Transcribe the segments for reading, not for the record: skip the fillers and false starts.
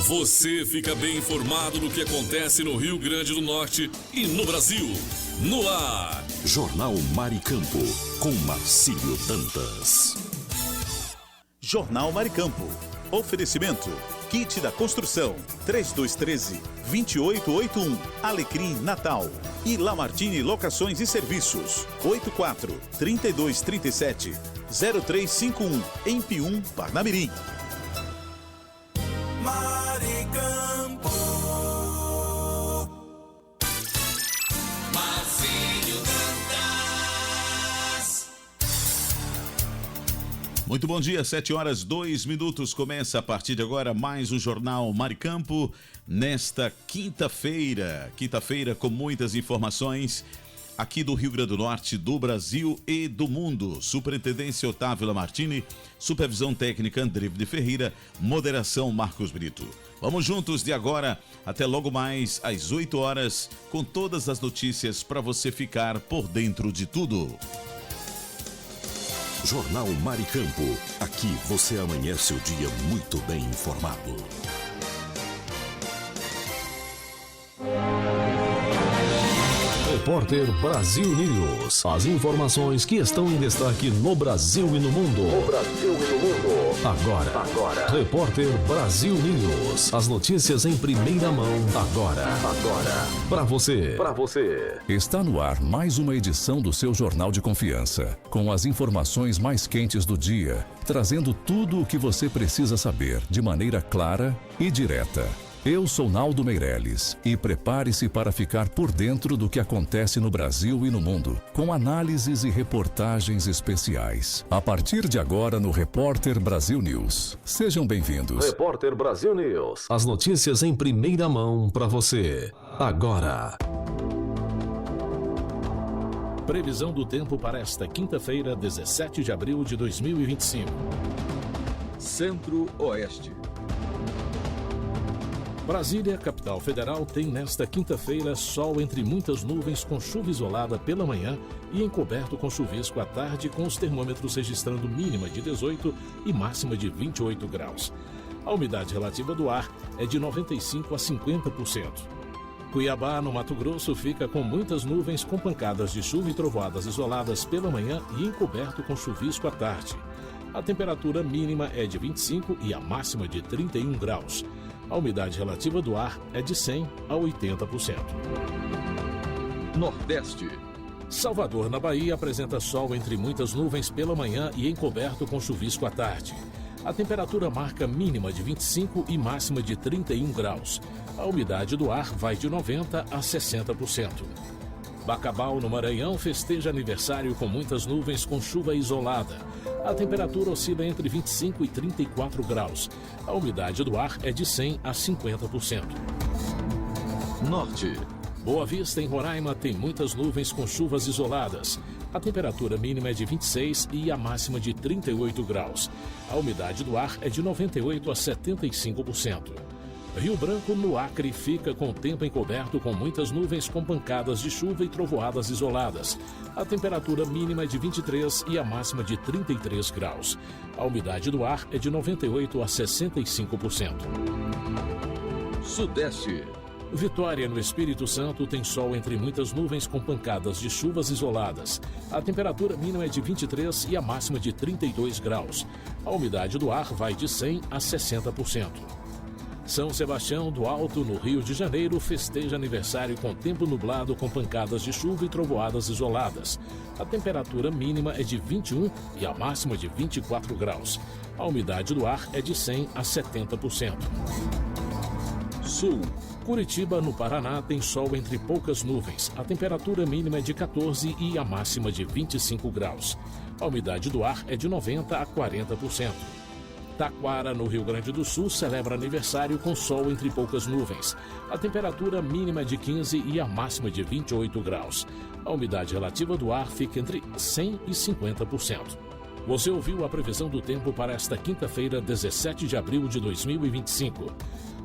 Você fica bem informado do que acontece no Rio Grande do Norte e no Brasil. No ar. Jornal Maricampo, com Marcílio Dantas. Jornal Maricampo. Oferecimento. Kit da Construção. 3213-2881. Alecrim Natal. E Lamartine Locações e Serviços. 84-3237-0351. Em Pium, Parnamirim. Maricampo. Marcílio Dantas. Muito bom dia, 7h02. Começa a partir de agora mais um Jornal Maricampo. Nesta quinta-feira com muitas informações aqui do Rio Grande do Norte, do Brasil e do mundo. Superintendência Otávio Lamartine, supervisão técnica André de Ferreira, moderação Marcos Brito. Vamos juntos de agora até logo mais às 8 horas com todas as notícias para você ficar por dentro de tudo. Jornal Maricampo. Aqui você amanhece o dia muito bem informado. Repórter Brasil News. As informações que estão em destaque no Brasil e no mundo. Agora. Repórter Brasil News. As notícias em primeira mão. Agora. Para você. Está no ar mais uma edição do seu Jornal de Confiança, com as informações mais quentes do dia, trazendo tudo o que você precisa saber de maneira clara e direta. Eu sou Naldo Meireles e prepare-se para ficar por dentro do que acontece no Brasil e no mundo, com análises e reportagens especiais. A partir de agora no Repórter Brasil News. Sejam bem-vindos. Repórter Brasil News. As notícias em primeira mão para você. Agora. Previsão do tempo para esta quinta-feira, 17 de abril de 2025. Centro-Oeste. Brasília, capital federal, tem nesta quinta-feira sol entre muitas nuvens com chuva isolada pela manhã e encoberto com chuvisco à tarde, com os termômetros registrando mínima de 18 e máxima de 28 graus. A umidade relativa do ar é de 95% a 50%. Cuiabá, no Mato Grosso, fica com muitas nuvens com pancadas de chuva e trovoadas isoladas pela manhã e encoberto com chuvisco à tarde. A temperatura mínima é de 25 e a máxima de 31 graus. A umidade relativa do ar é de 100% a 80%. Nordeste. Salvador, na Bahia, apresenta sol entre muitas nuvens pela manhã e encoberto com chuvisco à tarde. A temperatura marca mínima de 25 e máxima de 31 graus. A umidade do ar vai de 90% a 60%. Bacabal, no Maranhão, festeja aniversário com muitas nuvens com chuva isolada. A temperatura oscila entre 25 e 34 graus. A umidade do ar é de 100% a 50%. Norte. Boa Vista, em Roraima, tem muitas nuvens com chuvas isoladas. A temperatura mínima é de 26 e a máxima de 38 graus. A umidade do ar é de 98% a 75%. Rio Branco, no Acre, fica com o tempo encoberto com muitas nuvens com pancadas de chuva e trovoadas isoladas. A temperatura mínima é de 23 e a máxima de 33 graus. A umidade do ar é de 98% a 65%. Sudeste. Vitória, no Espírito Santo, tem sol entre muitas nuvens com pancadas de chuvas isoladas. A temperatura mínima é de 23 e a máxima de 32 graus. A umidade do ar vai de 100% a 60%. São Sebastião do Alto, no Rio de Janeiro, festeja aniversário com tempo nublado com pancadas de chuva e trovoadas isoladas. A temperatura mínima é de 21 e a máxima de 24 graus. A umidade do ar é de 100% a 70%. Sul. Curitiba, no Paraná, tem sol entre poucas nuvens. A temperatura mínima é de 14 e a máxima de 25 graus. A umidade do ar é de 90% a 40%. Taquara, no Rio Grande do Sul, celebra aniversário com sol entre poucas nuvens. A temperatura mínima é de 15 e a máxima de 28 graus. A umidade relativa do ar fica entre 100% e 50%. Você ouviu a previsão do tempo para esta quinta-feira, 17 de abril de 2025.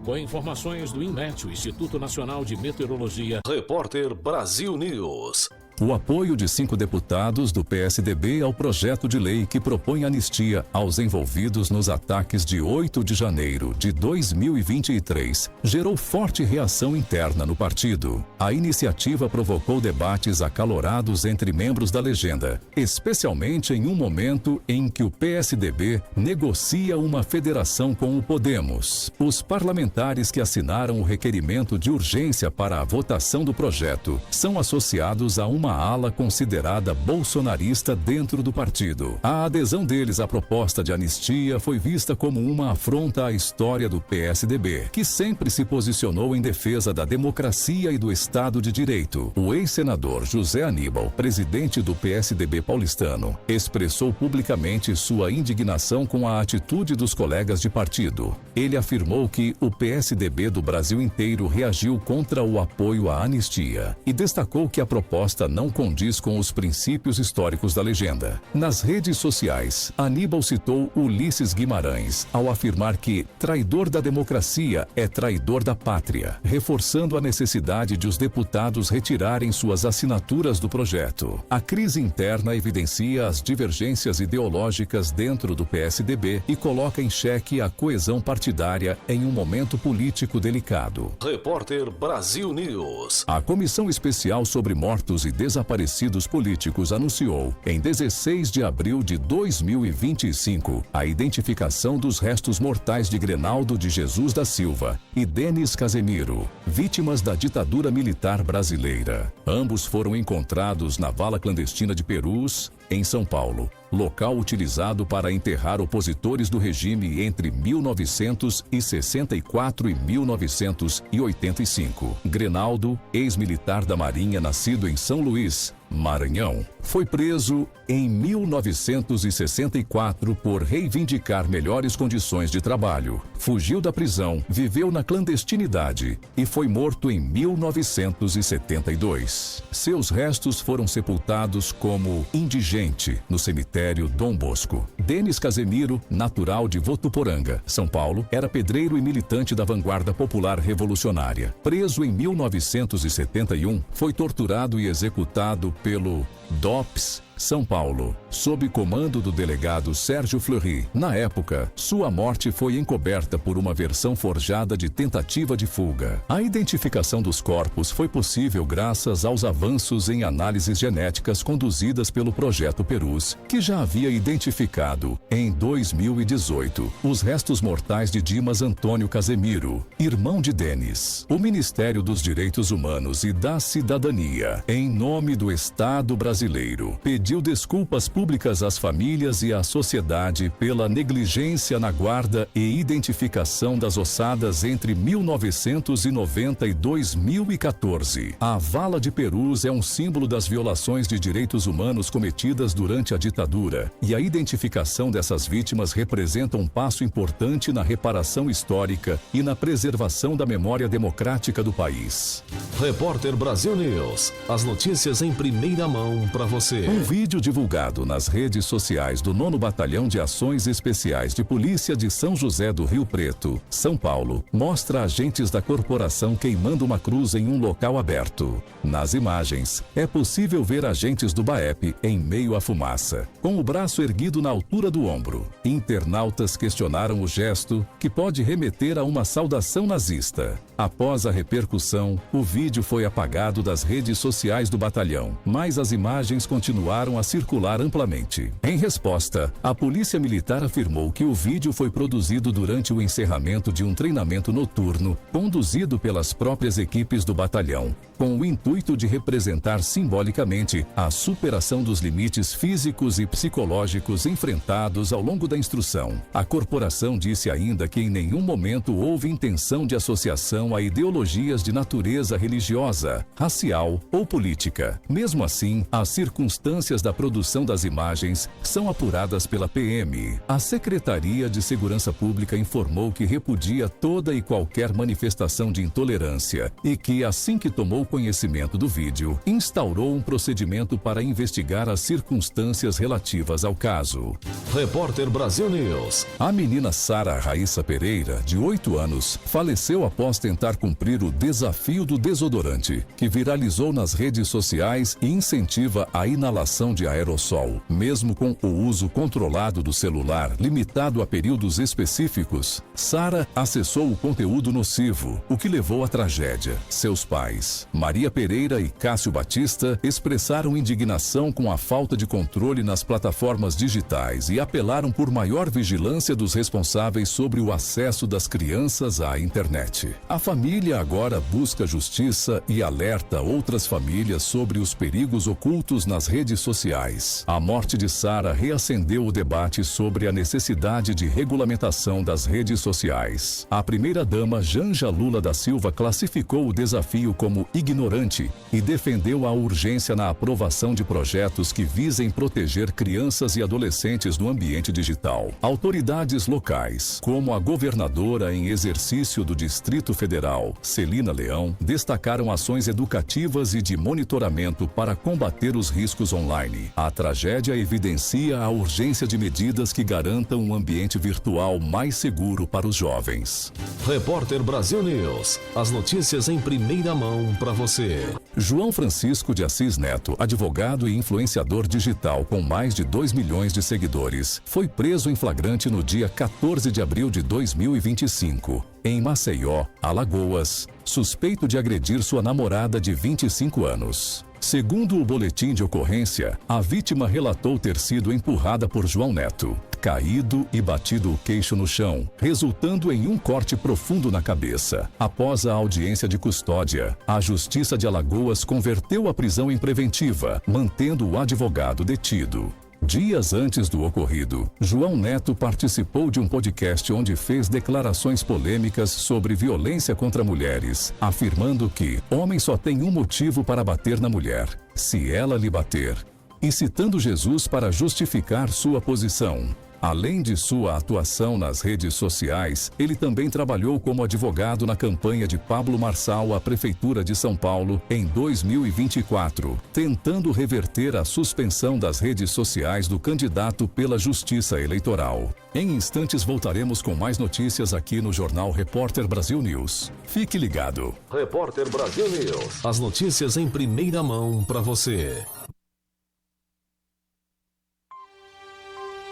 Com informações do INMET, o Instituto Nacional de Meteorologia. Repórter Brasil News. O apoio de 5 deputados do PSDB ao projeto de lei que propõe anistia aos envolvidos nos ataques de 8 de janeiro de 2023 gerou forte reação interna no partido. A iniciativa provocou debates acalorados entre membros da legenda, especialmente em um momento em que o PSDB negocia uma federação com o Podemos. Os parlamentares que assinaram o requerimento de urgência para a votação do projeto são associados a uma ala considerada bolsonarista dentro do partido. A adesão deles à proposta de anistia foi vista como uma afronta à história do PSDB, que sempre se posicionou em defesa da democracia e do Estado de Direito. O ex-senador José Aníbal, presidente do PSDB paulistano, expressou publicamente sua indignação com a atitude dos colegas de partido. Ele afirmou que o PSDB do Brasil inteiro reagiu contra o apoio à anistia e destacou que a proposta não condiz com os princípios históricos da legenda. Nas redes sociais, Aníbal citou Ulisses Guimarães ao afirmar que traidor da democracia é traidor da pátria, reforçando a necessidade de os deputados retirarem suas assinaturas do projeto. A crise interna evidencia as divergências ideológicas dentro do PSDB e coloca em xeque a coesão partidária em um momento político delicado. Repórter Brasil News. A Comissão Especial sobre Mortos e Desaparecidos Políticos anunciou, em 16 de abril de 2025, a identificação dos restos mortais de Grenaldo de Jesus da Silva e Denis Casemiro, vítimas da ditadura militar brasileira. Ambos foram encontrados na vala clandestina de Perus, em São Paulo, local utilizado para enterrar opositores do regime entre 1964 e 1985. Grenaldo, ex-militar da Marinha nascido em São Luís, Maranhão, foi preso em 1964 por reivindicar melhores condições de trabalho. Fugiu da prisão, viveu na clandestinidade e foi morto em 1972. Seus restos foram sepultados como indigente no cemitério Dom Bosco. Denis Casemiro, natural de Votuporanga, São Paulo, era pedreiro e militante da vanguarda popular revolucionária. Preso em 1971, foi torturado e executado pelo DOPS São Paulo, sob comando do delegado Sérgio Fleury. Na época, sua morte foi encoberta por uma versão forjada de tentativa de fuga. A identificação dos corpos foi possível graças aos avanços em análises genéticas conduzidas pelo Projeto Perus, que já havia identificado, em 2018, os restos mortais de Dimas Antônio Casemiro, irmão de Denis. O Ministério dos Direitos Humanos e da Cidadania, em nome do Estado brasileiro, pediu desculpas públicas às famílias e à sociedade pela negligência na guarda e identificação das ossadas entre 1990 e 2014. A vala de Perus é um símbolo das violações de direitos humanos cometidas durante a ditadura, e a identificação dessas vítimas representa um passo importante na reparação histórica e na preservação da memória democrática do país. Repórter Brasil News. As notícias em primeira mão para você. Um vídeo divulgado nas redes sociais do 9º Batalhão de Ações Especiais de Polícia de São José do Rio Preto, São Paulo, mostra agentes da corporação queimando uma cruz em um local aberto. Nas imagens, é possível ver agentes do BAEP em meio à fumaça, com o braço erguido na altura do ombro. Internautas questionaram o gesto, que pode remeter a uma saudação nazista. Após a repercussão, o vídeo foi apagado das redes sociais do batalhão, mas as imagens continuaram a circular amplamente. Em resposta, a Polícia Militar afirmou que o vídeo foi produzido durante o encerramento de um treinamento noturno, conduzido pelas próprias equipes do batalhão, com o intuito de representar simbolicamente a superação dos limites físicos e psicológicos enfrentados ao longo da instrução. A corporação disse ainda que em nenhum momento houve intenção de associação a ideologias de natureza religiosa, racial ou política. Mesmo assim, a As circunstâncias da produção das imagens são apuradas pela PM. A Secretaria de Segurança Pública informou que repudia toda e qualquer manifestação de intolerância e que, assim que tomou conhecimento do vídeo, instaurou um procedimento para investigar as circunstâncias relativas ao caso. Repórter Brasil News. A menina Sara Raíssa Pereira, de 8 anos, faleceu após tentar cumprir o desafio do desodorante, que viralizou nas redes sociais e incentiva a inalação de aerossol. Mesmo com o uso controlado do celular, limitado a períodos específicos, Sara acessou o conteúdo nocivo, o que levou à tragédia. Seus pais, Maria Pereira e Cássio Batista, expressaram indignação com a falta de controle nas plataformas digitais e apelaram por maior vigilância dos responsáveis sobre o acesso das crianças à internet. A família agora busca justiça e alerta outras famílias sobre os perigos ocultos nas redes sociais. A morte de Sara reacendeu o debate sobre a necessidade de regulamentação das redes sociais. A primeira-dama Janja Lula da Silva classificou o desafio como ignorante e defendeu a urgência na aprovação de projetos que visem proteger crianças e adolescentes no ambiente digital. Autoridades locais, como a governadora em exercício do Distrito Federal, Celina Leão, destacaram ações educativas e de monitoramento para combater os riscos online. A tragédia evidencia a urgência de medidas que garantam um ambiente virtual mais seguro para os jovens. Repórter Brasil News. As notícias em primeira mão para você. João Francisco de Assis Neto, advogado e influenciador digital com mais de 2 milhões de seguidores, foi preso em flagrante no dia 14 de abril de 2025, em Maceió, Alagoas, suspeito de agredir sua namorada de 25 anos. Segundo o boletim de ocorrência, a vítima relatou ter sido empurrada por João Neto, caído e batido o queixo no chão, resultando em um corte profundo na cabeça. Após a audiência de custódia, a Justiça de Alagoas converteu a prisão em preventiva, mantendo o advogado detido. Dias antes do ocorrido, João Neto participou de um podcast onde fez declarações polêmicas sobre violência contra mulheres, afirmando que homem só tem um motivo para bater na mulher: se ela lhe bater, e citando Jesus para justificar sua posição. Além de sua atuação nas redes sociais, ele também trabalhou como advogado na campanha de Pablo Marçal à Prefeitura de São Paulo em 2024, tentando reverter a suspensão das redes sociais do candidato pela Justiça Eleitoral. Em instantes voltaremos com mais notícias aqui no Jornal Repórter Brasil News. Fique ligado. Repórter Brasil News. As notícias em primeira mão para você.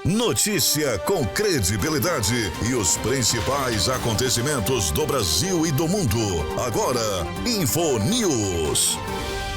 Notícia com credibilidade e os principais acontecimentos do Brasil e do mundo. Agora, InfoNews.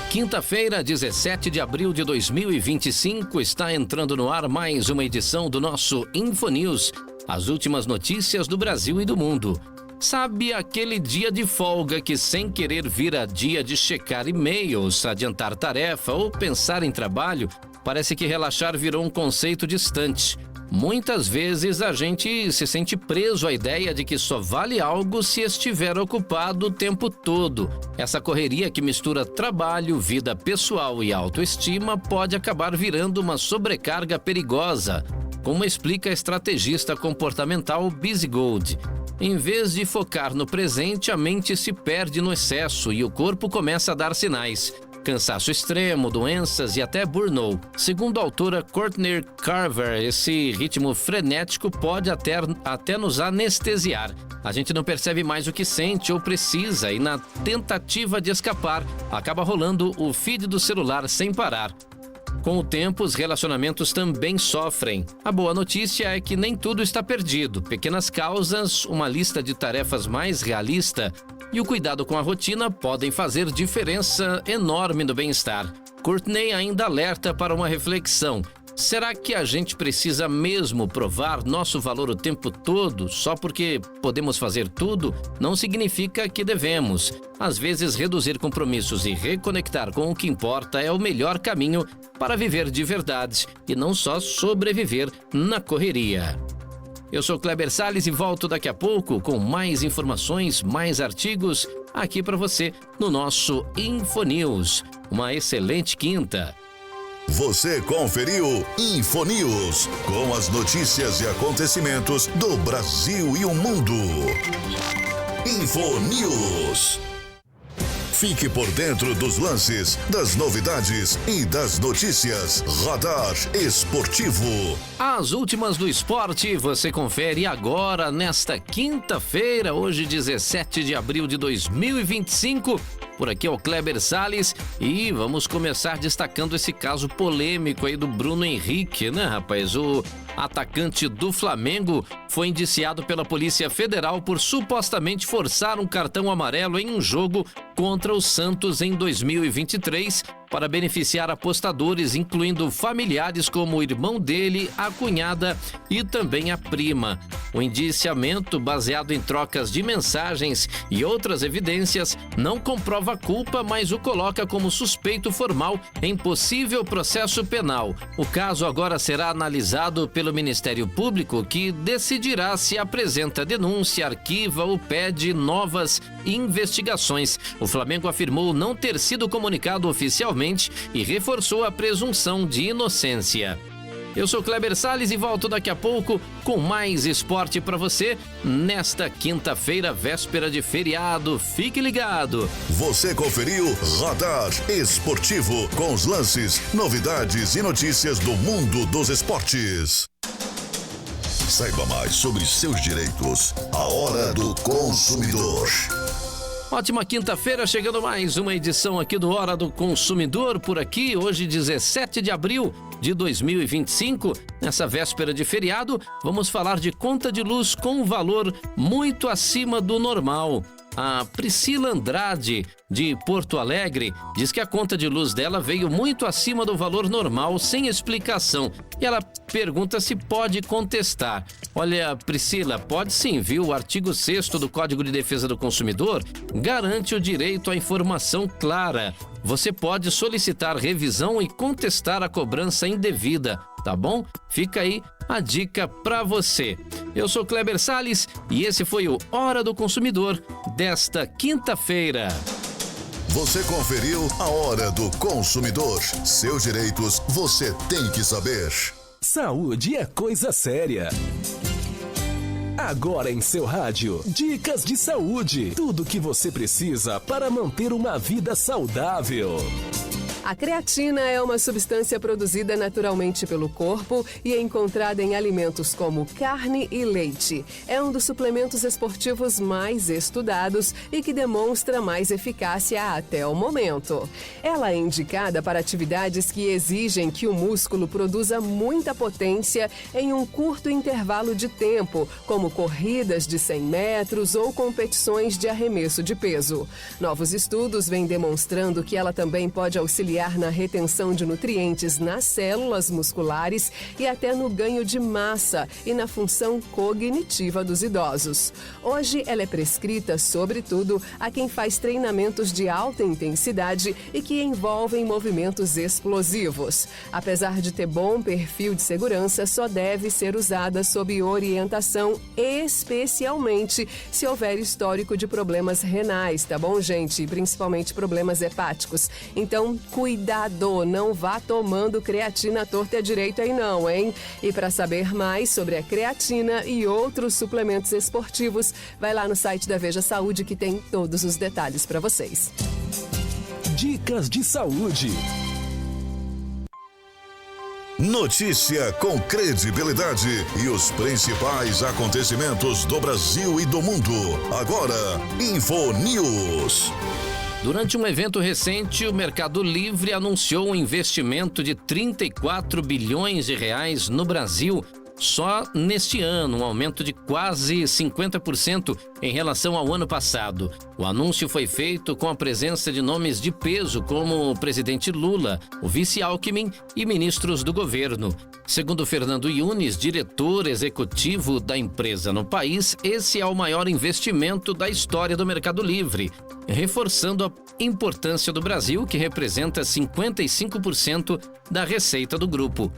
Quinta-feira, 17 de abril de 2025, está entrando no ar mais uma edição do nosso InfoNews. As últimas notícias do Brasil e do mundo. Sabe aquele dia de folga que, sem querer, vira dia de checar e-mails, adiantar tarefa ou pensar em trabalho? Parece que relaxar virou um conceito distante. Muitas vezes a gente se sente preso à ideia de que só vale algo se estiver ocupado o tempo todo. Essa correria que mistura trabalho, vida pessoal e autoestima pode acabar virando uma sobrecarga perigosa, como explica a estrategista comportamental Busy Gold. Em vez de focar no presente, a mente se perde no excesso e o corpo começa a dar sinais. Cansaço extremo, doenças e até burnout. Segundo a autora Courtney Carver, esse ritmo frenético pode até nos anestesiar. A gente não percebe mais o que sente ou precisa e, na tentativa de escapar, acaba rolando o feed do celular sem parar. Com o tempo, os relacionamentos também sofrem. A boa notícia é que nem tudo está perdido. Pequenas causas, uma lista de tarefas mais realista e o cuidado com a rotina podem fazer diferença enorme no bem-estar. Courtney ainda alerta para uma reflexão. Será que a gente precisa mesmo provar nosso valor o tempo todo só porque podemos fazer tudo? Não significa que devemos. Às vezes, reduzir compromissos e reconectar com o que importa é o melhor caminho para viver de verdade e não só sobreviver na correria. Eu sou Kleber Salles e volto daqui a pouco com mais informações, mais artigos aqui para você no nosso InfoNews. Uma excelente quinta. Você conferiu Infonews, com as notícias e acontecimentos do Brasil e o mundo. Infonews. Fique por dentro dos lances, das novidades e das notícias. Radar Esportivo. As últimas do esporte você confere agora nesta quinta-feira, hoje 17 de abril de 2025. Por aqui é o Kleber Salles e vamos começar destacando esse caso polêmico aí do Bruno Henrique, né, rapaz? O atacante do Flamengo foi indiciado pela Polícia Federal por supostamente forçar um cartão amarelo em um jogo contra o Santos em 2023 para beneficiar apostadores, incluindo familiares como o irmão dele, a cunhada e também a prima. O indiciamento, baseado em trocas de mensagens e outras evidências, não comprova a culpa, mas o coloca como suspeito formal em possível processo penal. O caso agora será analisado pelo Ministério Público, que decidirá se apresenta denúncia, arquiva ou pede novas investigações. O Flamengo afirmou não ter sido comunicado oficialmente e reforçou a presunção de inocência. Eu sou Kleber Salles e volto daqui a pouco com mais esporte para você nesta quinta-feira, véspera de feriado. Fique ligado. Você conferiu Radar Esportivo, com os lances, novidades e notícias do mundo dos esportes. Saiba mais sobre seus direitos. A Hora do Consumidor. Ótima quinta-feira, chegando mais uma edição aqui do Hora do Consumidor por aqui, hoje 17 de abril de 2025, nessa véspera de feriado, vamos falar de conta de luz com valor muito acima do normal. A Priscila Andrade, de Porto Alegre, diz que a conta de luz dela veio muito acima do valor normal, sem explicação. E ela pergunta se pode contestar. Olha, Priscila, pode sim, viu? O artigo 6º do Código de Defesa do Consumidor garante o direito à informação clara. Você pode solicitar revisão e contestar a cobrança indevida, tá bom? Fica aí a dica pra você. Eu sou Kleber Salles e esse foi o Hora do Consumidor desta quinta-feira. Você conferiu a Hora do Consumidor. Seus direitos você tem que saber. Saúde é coisa séria. Agora em seu rádio, dicas de saúde. Tudo o que você precisa para manter uma vida saudável. A creatina é uma substância produzida naturalmente pelo corpo e é encontrada em alimentos como carne e leite. É um dos suplementos esportivos mais estudados e que demonstra mais eficácia até o momento. Ela é indicada para atividades que exigem que o músculo produza muita potência em um curto intervalo de tempo, como corridas de 100 metros ou competições de arremesso de peso. Novos estudos vêm demonstrando que ela também pode auxiliar na retenção de nutrientes nas células musculares e até no ganho de massa e na função cognitiva dos idosos. Hoje, ela é prescrita, sobretudo, a quem faz treinamentos de alta intensidade e que envolvem movimentos explosivos. Apesar de ter bom perfil de segurança, só deve ser usada sob orientação, especialmente se houver histórico de problemas renais, tá bom, gente? E principalmente problemas hepáticos. Então, cuidado, não vá tomando creatina à torta e à direita aí não, hein? E para saber mais sobre a creatina e outros suplementos esportivos, vai lá no site da Veja Saúde que tem todos os detalhes para vocês. Dicas de saúde. Notícia com credibilidade e os principais acontecimentos do Brasil e do mundo. Agora, Infonews. Durante um evento recente, o Mercado Livre anunciou um investimento de 34 bilhões de reais no Brasil só neste ano, um aumento de quase 50% em relação ao ano passado. O anúncio foi feito com a presença de nomes de peso como o presidente Lula, o vice Alckmin e ministros do governo. Segundo Fernando Yunes, diretor executivo da empresa no país, esse é o maior investimento da história do Mercado Livre, reforçando a importância do Brasil, que representa 55% da receita do grupo.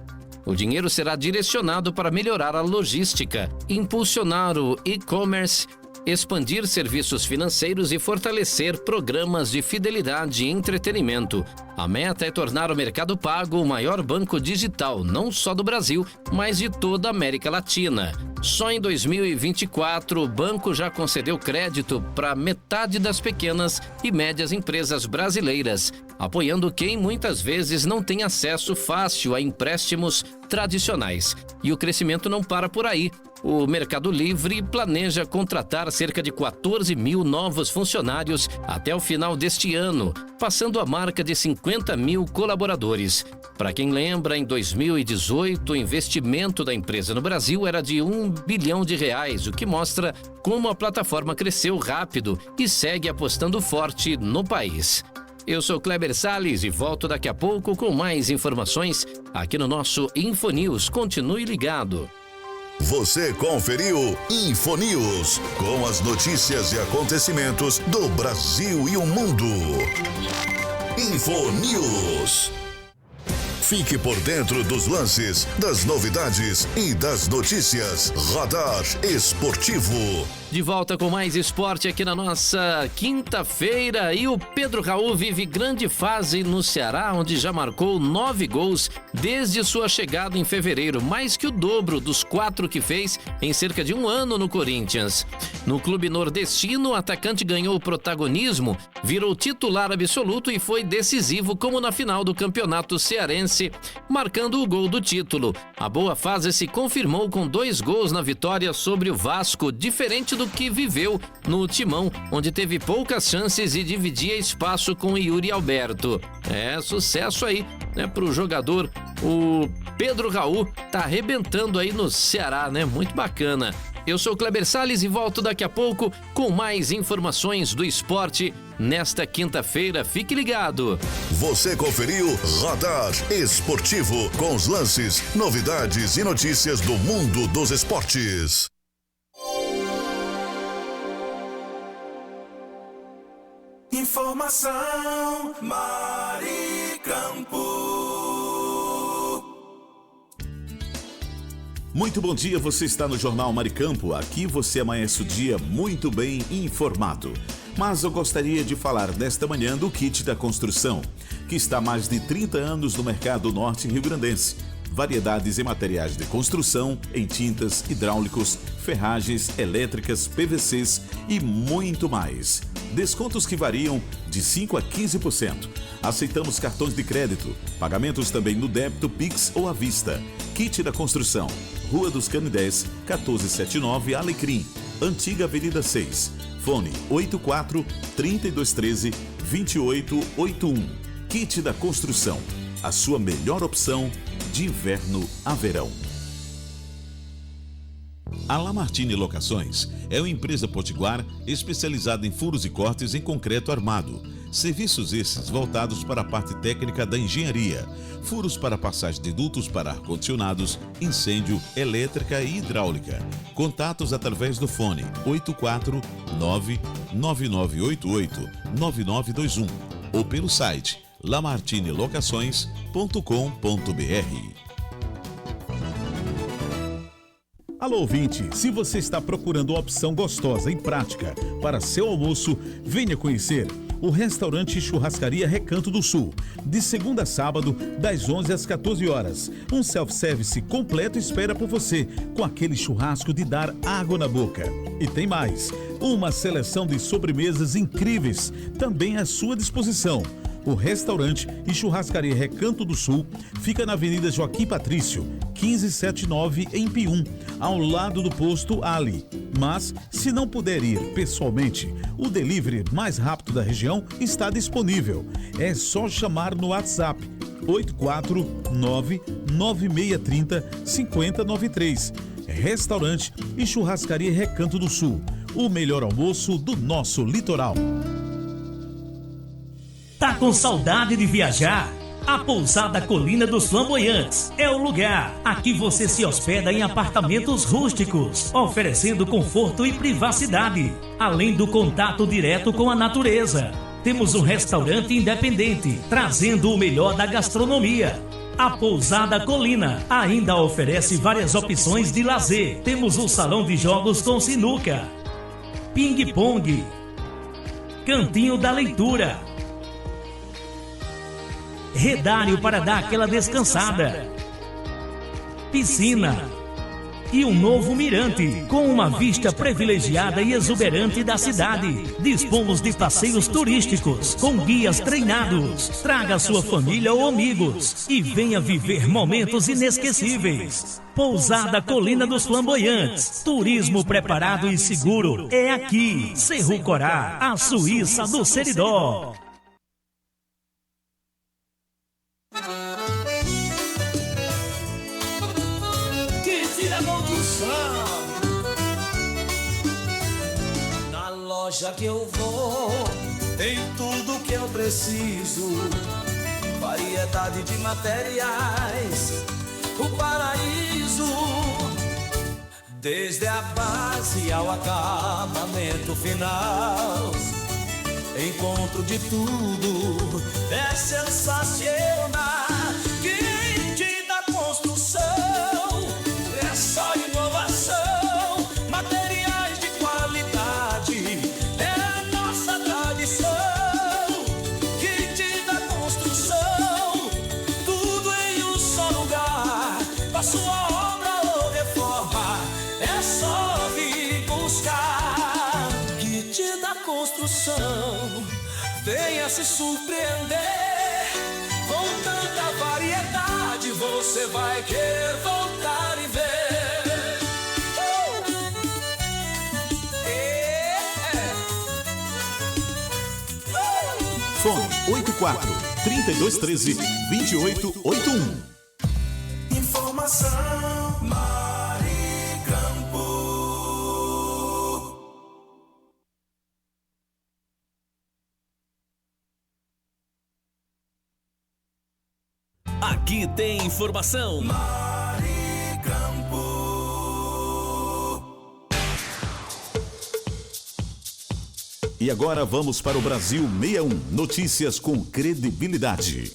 O dinheiro será direcionado para melhorar a logística, impulsionar o e-commerce expandir serviços financeiros e fortalecer programas de fidelidade e entretenimento. A meta é tornar o Mercado Pago o maior banco digital, não só do Brasil, mas de toda a América Latina. Só em 2024, o banco já concedeu crédito para metade das pequenas e médias empresas brasileiras, apoiando quem muitas vezes não tem acesso fácil a empréstimos tradicionais. E o crescimento não para por aí. O Mercado Livre planeja contratar cerca de 14 mil novos funcionários até o final deste ano, passando a marca de 50 mil colaboradores. Para quem lembra, em 2018, o investimento da empresa no Brasil era de R$1 bilhão, o que mostra como a plataforma cresceu rápido e segue apostando forte no país. Eu sou Kleber Salles e volto daqui a pouco com mais informações aqui no nosso Infonews. Continue ligado. Você conferiu Infonews, com as notícias e acontecimentos do Brasil e o mundo. Infonews. Fique por dentro dos lances, das novidades e das notícias. Radar Esportivo. De volta com mais esporte aqui na nossa quinta-feira, e o Pedro Raul vive grande fase no Ceará, onde já marcou 9 gols desde sua chegada em fevereiro, mais que o dobro dos 4 que fez em cerca de um ano no Corinthians. No clube nordestino, o atacante ganhou protagonismo, virou titular absoluto e foi decisivo, como na final do Campeonato Cearense, marcando o gol do título. A boa fase se confirmou com 2 gols na vitória sobre o Vasco, diferente do que viveu no Timão, onde teve poucas chances e dividia espaço com Yuri Alberto. É sucesso aí, né, pro jogador. O Pedro Raul tá arrebentando aí no Ceará, né? Muito bacana. Eu sou Kleber Salles e volto daqui a pouco com mais informações do esporte nesta quinta-feira. Fique ligado. Você conferiu Radar Esportivo, com os lances, novidades e notícias do mundo dos esportes. Informação Maricampo. Muito bom dia, você está no Jornal Maricampo. Aqui você amanhece o dia muito bem informado. Mas eu gostaria de falar nesta manhã do Kit da Construção, que está há mais de 30 anos no mercado norte rio-grandense. Variedades em materiais de construção, em tintas, hidráulicos, ferragens, elétricas, PVCs e muito mais. Descontos que variam de 5% a 15%. Aceitamos cartões de crédito, pagamentos também no débito, Pix ou à vista. Kit da Construção, Rua dos Canidés, 1479 Alecrim, Antiga Avenida 6. Fone 84-3213-2881. Kit da Construção, a sua melhor opção de inverno a verão. A Lamartine Locações é uma empresa potiguar especializada em furos e cortes em concreto armado. Serviços esses voltados para a parte técnica da engenharia. Furos para passagem de dutos para ar-condicionados, incêndio, elétrica e hidráulica. Contatos através do fone 849-9988-9921 ou pelo site lamartinelocações.com.br. Alô, ouvinte, se você está procurando uma opção gostosa e prática para seu almoço, venha conhecer o restaurante Churrascaria Recanto do Sul, de segunda a sábado, das 11 às 14 horas. Um self-service completo espera por você, com aquele churrasco de dar água na boca. E tem mais, uma seleção de sobremesas incríveis também à sua disposição. O restaurante e churrascaria Recanto do Sul fica na Avenida Joaquim Patrício, 1579, em Pium, ao lado do posto Ali. Mas, se não puder ir pessoalmente, o delivery mais rápido da região está disponível. É só chamar no WhatsApp 849-9630-5093. Restaurante e churrascaria Recanto do Sul, o melhor almoço do nosso litoral. Tá com saudade de viajar? A Pousada Colina dos Flamboyantes é o lugar. Aqui você se hospeda em apartamentos rústicos, oferecendo conforto e privacidade, além do contato direto com a natureza. Temos um restaurante independente, trazendo o melhor da gastronomia. A Pousada Colina ainda oferece várias opções de lazer. Temos um salão de jogos com sinuca. ping-pong, cantinho da leitura, redário para dar aquela descansada, piscina e um novo mirante com uma vista privilegiada e exuberante da cidade. Dispomos de passeios turísticos com guias treinados. Traga sua família ou amigos e venha viver momentos inesquecíveis. Pousada Colina dos Flamboyantes. Turismo preparado e seguro. É aqui, Cerro Corá, a Suíça do Seridó. Na loja que eu vou, tem tudo que eu preciso. Variedade de materiais, o paraíso. Desde a base ao acabamento final, encontro de tudo, é sensacional. Quem te dá construção, é só inovação, materiais de qualidade, é a nossa tradição. Quem te dá construção, tudo em um só lugar, pra sua obra ou reforma, é só vir buscar. Kit da construção, venha se surpreender, com tanta variedade você vai querer voltar e ver. Fone 84-3213-2881. Informação Maricampo. Aqui tem informação. E agora vamos para o Brasil 61. Notícias com credibilidade.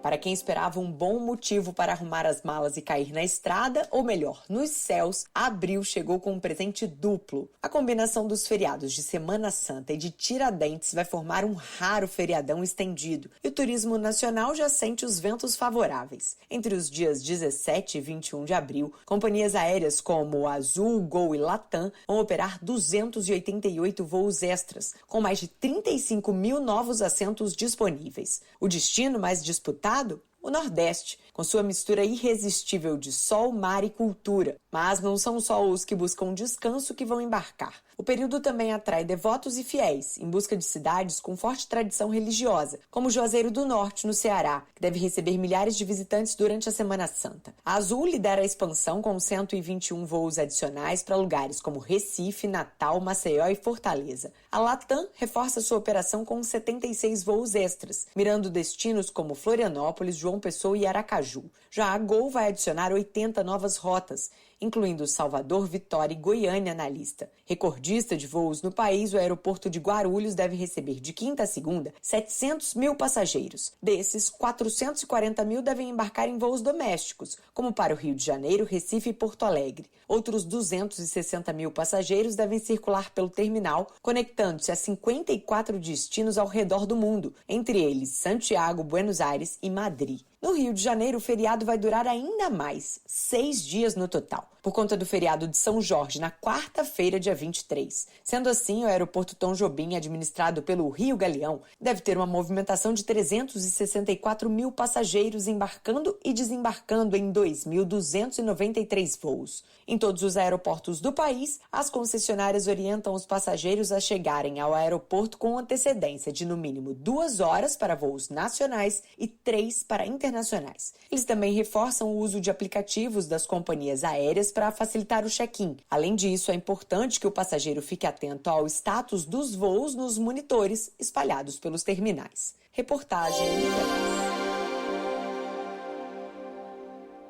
Para quem esperava um bom motivo para arrumar as malas e cair na estrada, ou melhor, nos céus, abril chegou com um presente duplo. A combinação dos feriados de Semana Santa e de Tiradentes vai formar um raro feriadão estendido, e o turismo nacional já sente os ventos favoráveis. Entre os dias 17 e 21 de abril, companhias aéreas como Azul, Gol e Latam vão operar 288 voos extras, com mais de 35 mil novos assentos disponíveis. O destino mais disputado? O Nordeste, com sua mistura irresistível de sol, mar e cultura. Mas não são só os que buscam descanso que vão embarcar. O período também atrai devotos e fiéis, em busca de cidades com forte tradição religiosa, como Juazeiro do Norte, no Ceará, que deve receber milhares de visitantes durante a Semana Santa. A Azul lidera a expansão com 121 voos adicionais para lugares como Recife, Natal, Maceió e Fortaleza. A Latam reforça sua operação com 76 voos extras, mirando destinos como Florianópolis, João Pessoa e Aracaju. Já a Gol vai adicionar 80 novas rotas, incluindo Salvador, Vitória e Goiânia na lista. Recordista de voos no país, o aeroporto de Guarulhos deve receber de quinta a segunda 700 mil passageiros. Desses, 440 mil devem embarcar em voos domésticos, como para o Rio de Janeiro, Recife e Porto Alegre. Outros 260 mil passageiros devem circular pelo terminal, conectando-se a 54 destinos ao redor do mundo, entre eles Santiago, Buenos Aires e Madrid. No Rio de Janeiro, o feriado vai durar ainda mais, 6 dias no total, por conta do feriado de São Jorge, na quarta-feira, dia 23. Sendo assim, o aeroporto Tom Jobim, administrado pelo Rio Galeão, deve ter uma movimentação de 364 mil passageiros embarcando e desembarcando em 2.293 voos. Em todos os aeroportos do país, as concessionárias orientam os passageiros a chegarem ao aeroporto com antecedência de no mínimo 2 horas para voos nacionais e 3 para internacionais. Eles também reforçam o uso de aplicativos das companhias aéreas para facilitar o check-in. Além disso, é importante que o passageiro fique atento ao status dos voos nos monitores espalhados pelos terminais. Reportagem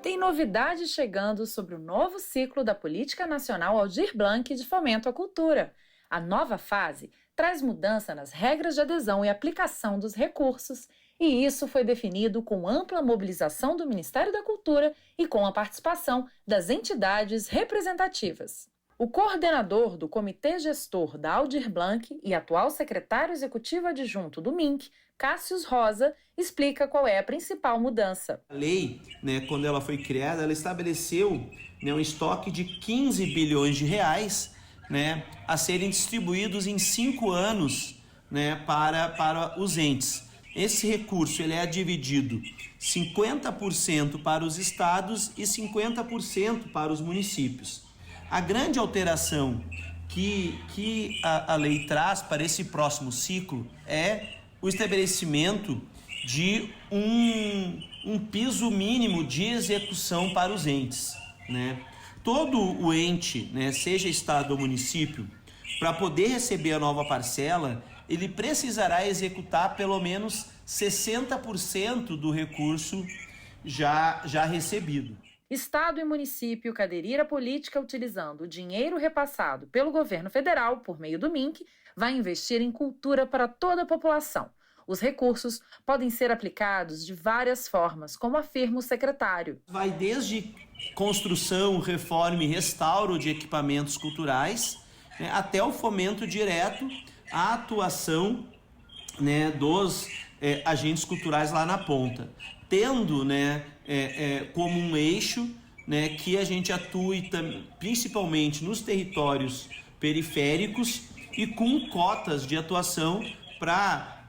Tem novidade chegando sobre o novo ciclo da Política Nacional Aldir Blanc de Fomento à Cultura. A nova fase traz mudança nas regras de adesão e aplicação dos recursos E isso foi definido com ampla mobilização do Ministério da Cultura e com a participação das entidades representativas. O coordenador do Comitê Gestor da Aldir Blanc e atual secretário executivo adjunto do MINC, Cássio Rosa, explica qual é a principal mudança. A lei, quando ela foi criada, ela estabeleceu um estoque de 15 bilhões de reais a serem distribuídos em 5 anos para os entes. Esse recurso ele é dividido 50% para os estados e 50% para os municípios. A grande alteração que a lei traz para esse próximo ciclo é o estabelecimento de um piso mínimo de execução para os entes. Todo o ente, seja estado ou município, para poder receber a nova parcela, ele precisará executar pelo menos 60% do recurso já recebido. Estado e município que aderir à política utilizando o dinheiro repassado pelo governo federal por meio do MINC vai investir em cultura para toda a população. Os recursos podem ser aplicados de várias formas, como afirma o secretário. Vai desde construção, reforma e restauro de equipamentos culturais, até o fomento direto à atuação dos agentes culturais lá na ponta, tendo como um eixo que a gente atue principalmente nos territórios periféricos e com cotas de atuação para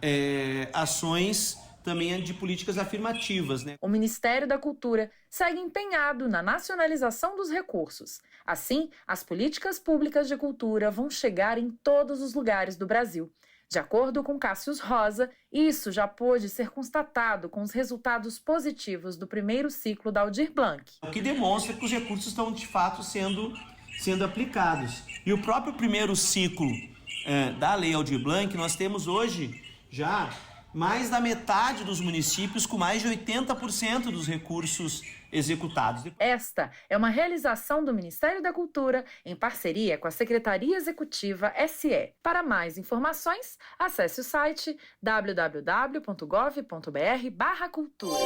ações também de políticas afirmativas. O Ministério da Cultura segue empenhado na nacionalização dos recursos. Assim, as políticas públicas de cultura vão chegar em todos os lugares do Brasil. De acordo com Cássio Rosa, isso já pôde ser constatado com os resultados positivos do primeiro ciclo da Aldir Blanc. O que demonstra que os recursos estão, de fato, sendo aplicados. E o próprio primeiro ciclo da Lei Aldir Blanc, nós temos hoje já mais da metade dos municípios com mais de 80% dos recursos executados. Esta é uma realização do Ministério da Cultura em parceria com a Secretaria Executiva SE. Para mais informações, acesse o site www.gov.br/cultura.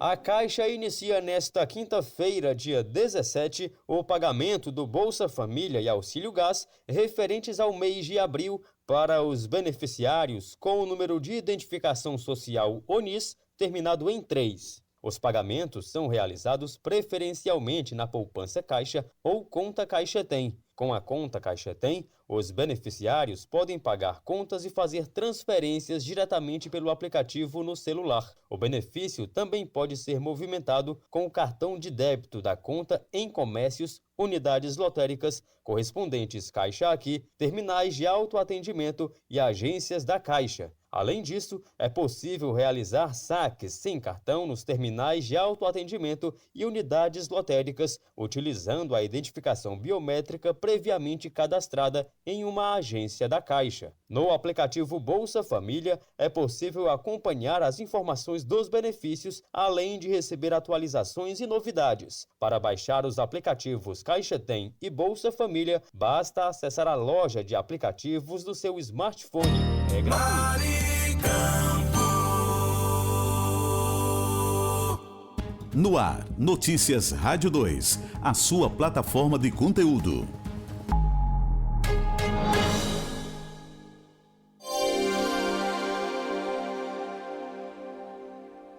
A Caixa inicia nesta quinta-feira, dia 17, o pagamento do Bolsa Família e Auxílio Gás referentes ao mês de abril para os beneficiários com o número de identificação social ONIS terminado em 3. Os pagamentos são realizados preferencialmente na poupança Caixa ou conta Caixa Tem. Com a conta Caixa Tem, os beneficiários podem pagar contas e fazer transferências diretamente pelo aplicativo no celular. O benefício também pode ser movimentado com o cartão de débito da conta em comércios, unidades lotéricas, correspondentes Caixa Aqui, terminais de autoatendimento e agências da Caixa. Além disso, é possível realizar saques sem cartão nos terminais de autoatendimento e unidades lotéricas, utilizando a identificação biométrica previamente cadastrada em uma agência da Caixa. No aplicativo Bolsa Família, é possível acompanhar as informações dos benefícios, além de receber atualizações e novidades. Para baixar os aplicativos Caixa Tem e Bolsa Família, basta acessar a loja de aplicativos do seu smartphone. É gratuito. No ar, Notícias Rádio 2, a sua plataforma de conteúdo.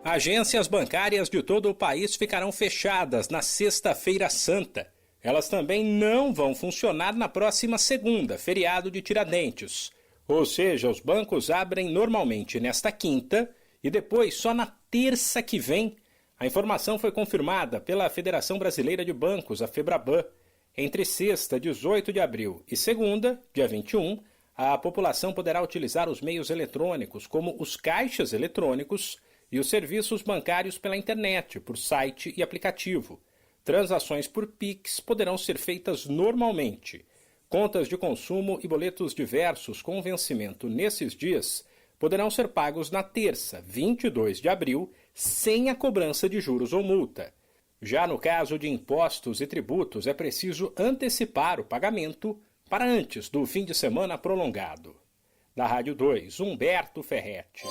Agências bancárias de todo o país ficarão fechadas na Sexta-feira Santa. Elas também não vão funcionar na próxima segunda, feriado de Tiradentes. Ou seja, os bancos abrem normalmente nesta quinta e depois só na terça que vem. A informação foi confirmada pela Federação Brasileira de Bancos, a FEBRABAN. Entre sexta, 18 de abril, e segunda, dia 21, a população poderá utilizar os meios eletrônicos, como os caixas eletrônicos e os serviços bancários pela internet, por site e aplicativo. Transações por Pix poderão ser feitas normalmente. Contas de consumo e boletos diversos com vencimento nesses dias poderão ser pagos na terça, 22 de abril, sem a cobrança de juros ou multa. Já no caso de impostos e tributos, é preciso antecipar o pagamento para antes do fim de semana prolongado. Da Rádio 2, Humberto Ferretti.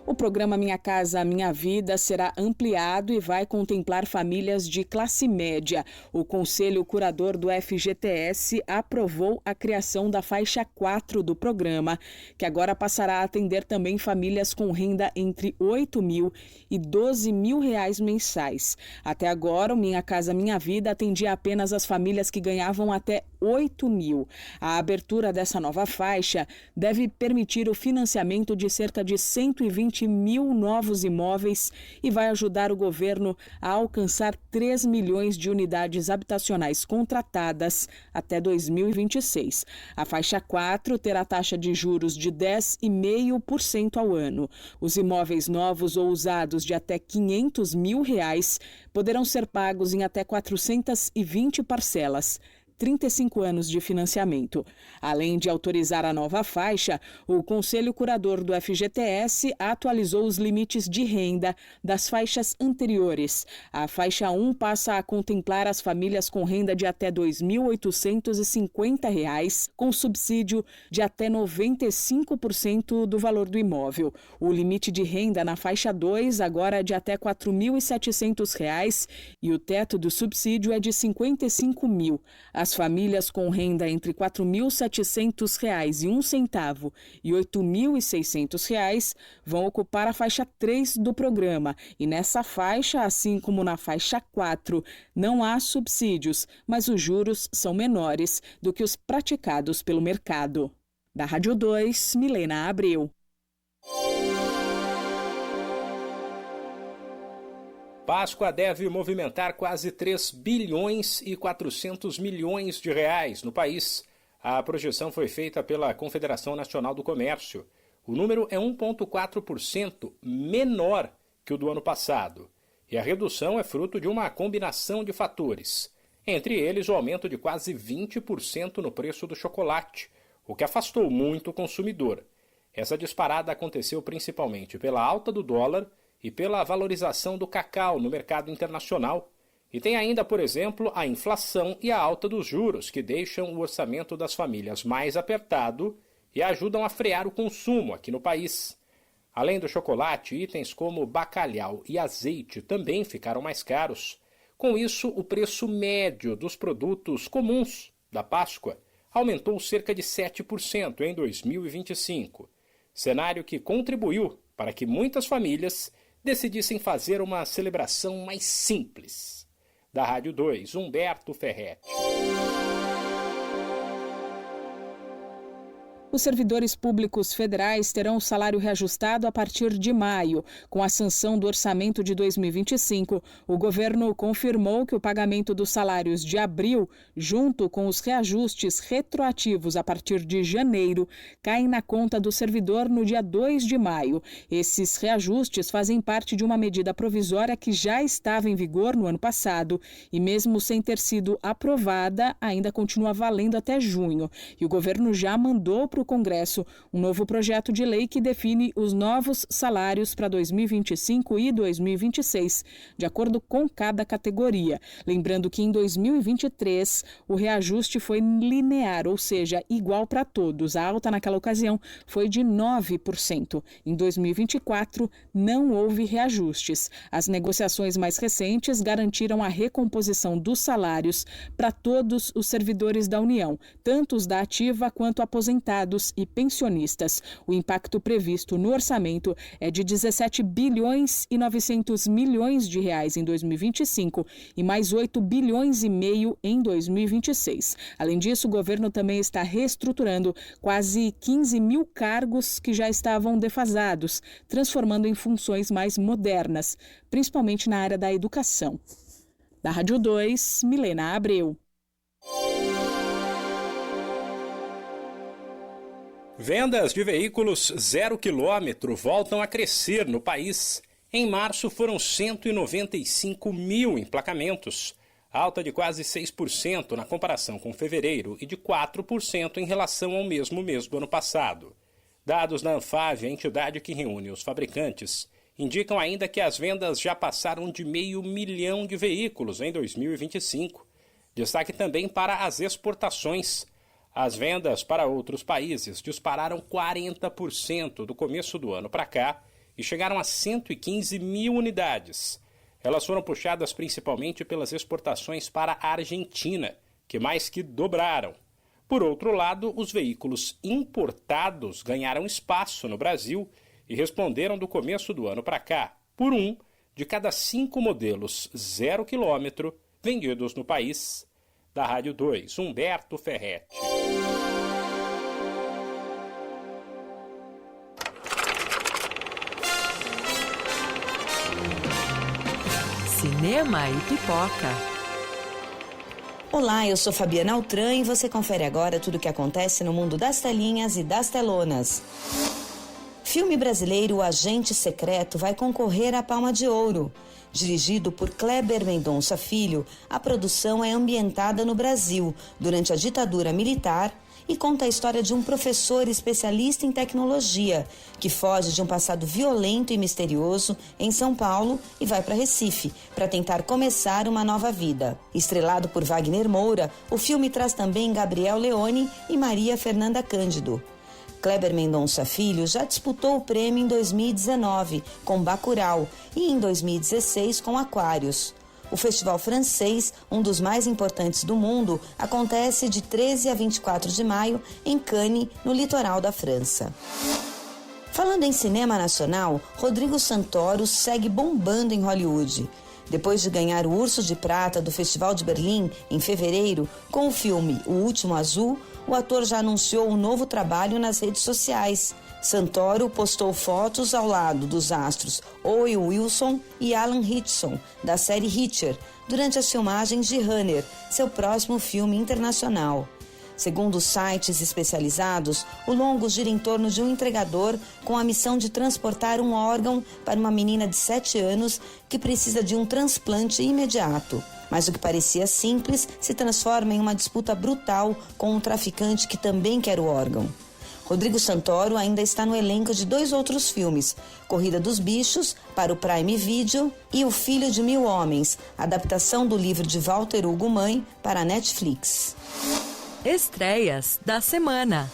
O programa Minha Casa Minha Vida será ampliado e vai contemplar famílias de classe média. O Conselho Curador do FGTS aprovou a criação da faixa 4 do programa, que agora passará a atender também famílias com renda entre R$ 8.000 e R$ 12.000 mensais. Até agora, o Minha Casa Minha Vida atendia apenas as famílias que ganhavam até R$ 8.000. A abertura dessa nova faixa deve permitir o financiamento de cerca de 120 mil novos imóveis e vai ajudar o governo a alcançar 3 milhões de unidades habitacionais contratadas até 2026. A faixa 4 terá taxa de juros de 10,5% ao ano. Os imóveis novos ou usados de até R$ 500 mil poderão ser pagos em até 420 parcelas. 35 anos de financiamento. Além de autorizar a nova faixa, o Conselho Curador do FGTS atualizou os limites de renda das faixas anteriores. A faixa 1 passa a contemplar as famílias com renda de até R$ 2.850, com subsídio de até 95% do valor do imóvel. O limite de renda na faixa 2 agora é de até R$ 4.700 e o teto do subsídio é de R$ 55.000. As famílias com renda entre R$ 4.700,01 e R$ 8.600 vão ocupar a faixa 3 do programa. E nessa faixa, assim como na faixa 4, não há subsídios, mas os juros são menores do que os praticados pelo mercado. Da Rádio 2, Milena Abreu. Páscoa deve movimentar quase 3 bilhões e 400 milhões de reais no país. A projeção foi feita pela Confederação Nacional do Comércio. O número é 1,4% menor que o do ano passado. E a redução é fruto de uma combinação de fatores. Entre eles, o aumento de quase 20% no preço do chocolate, o que afastou muito o consumidor. Essa disparada aconteceu principalmente pela alta do dólar e pela valorização do cacau no mercado internacional. E tem ainda, por exemplo, a inflação e a alta dos juros, que deixam o orçamento das famílias mais apertado e ajudam a frear o consumo aqui no país. Além do chocolate, itens como bacalhau e azeite também ficaram mais caros. Com isso, o preço médio dos produtos comuns da Páscoa aumentou cerca de 7% em 2025. Cenário que contribuiu para que muitas famílias decidissem fazer uma celebração mais simples. Da Rádio 2, Humberto Ferretti. Os servidores públicos federais terão o salário reajustado a partir de maio. Com a sanção do orçamento de 2025, o governo confirmou que o pagamento dos salários de abril, junto com os reajustes retroativos a partir de janeiro, caem na conta do servidor no dia 2 de maio. Esses reajustes fazem parte de uma medida provisória que já estava em vigor no ano passado e, mesmo sem ter sido aprovada, ainda continua valendo até junho. E o governo já mandou para o Congresso um novo projeto de lei que define os novos salários para 2025 e 2026, de acordo com cada categoria. Lembrando que em 2023 o reajuste foi linear, ou seja, igual para todos. A alta naquela ocasião foi de 9%. Em 2024 não houve reajustes. As negociações mais recentes garantiram a recomposição dos salários para todos os servidores da União, tanto os da ativa quanto aposentados e pensionistas. O impacto previsto no orçamento é de 17 bilhões e 900 milhões de reais em 2025 e mais 8 bilhões e meio em 2026. Além disso, o governo também está reestruturando quase 15 mil cargos que já estavam defasados, transformando em funções mais modernas, principalmente na área da educação. Da Rádio 2, Milena Abreu. Vendas de veículos 0 km voltam a crescer no país. Em março foram 195 mil emplacamentos, alta de quase 6% na comparação com fevereiro e de 4% em relação ao mesmo mês do ano passado. Dados da Anfave, a entidade que reúne os fabricantes, indicam ainda que as vendas já passaram de 500 mil de veículos em 2025. Destaque também para as exportações. As vendas para outros países dispararam 40% do começo do ano para cá e chegaram a 115 mil unidades. Elas foram puxadas principalmente pelas exportações para a Argentina, que mais que dobraram. Por outro lado, os veículos importados ganharam espaço no Brasil e responderam do começo do ano para cá por 1 de cada 5 modelos 0 km vendidos no país. Da Rádio 2, Humberto Ferretti. Cinema e pipoca. Olá, eu sou Fabiana Altran e você confere agora tudo o que acontece no mundo das telinhas e das telonas. Filme brasileiro O Agente Secreto vai concorrer à Palma de Ouro. Dirigido por Kleber Mendonça Filho, a produção é ambientada no Brasil, durante a ditadura militar, e conta a história de um professor especialista em tecnologia, que foge de um passado violento e misterioso em São Paulo e vai para Recife, para tentar começar uma nova vida. Estrelado por Wagner Moura, o filme traz também Gabriel Leone e Maria Fernanda Cândido. Kleber Mendonça Filho já disputou o prêmio em 2019 com Bacurau e em 2016 com Aquários. O festival francês, um dos mais importantes do mundo, acontece de 13 a 24 de maio em Cannes, no litoral da França. Falando em cinema nacional, Rodrigo Santoro segue bombando em Hollywood. Depois de ganhar o Urso de Prata do Festival de Berlim em fevereiro, com o filme O Último Azul, o ator já anunciou um novo trabalho nas redes sociais. Santoro postou fotos ao lado dos astros Owen Wilson e Alan Ritchson, da série Reacher, durante as filmagens de Runner, seu próximo filme internacional. Segundo sites especializados, o longo gira em torno de um entregador com a missão de transportar um órgão para uma menina de 7 anos que precisa de um transplante imediato. Mas o que parecia simples se transforma em uma disputa brutal com um traficante que também quer o órgão. Rodrigo Santoro ainda está no elenco de 2 outros filmes, Corrida dos Bichos, para o Prime Video, e O Filho de Mil Homens, adaptação do livro de Walter Hugo Mãe para a Netflix. Estreias da semana.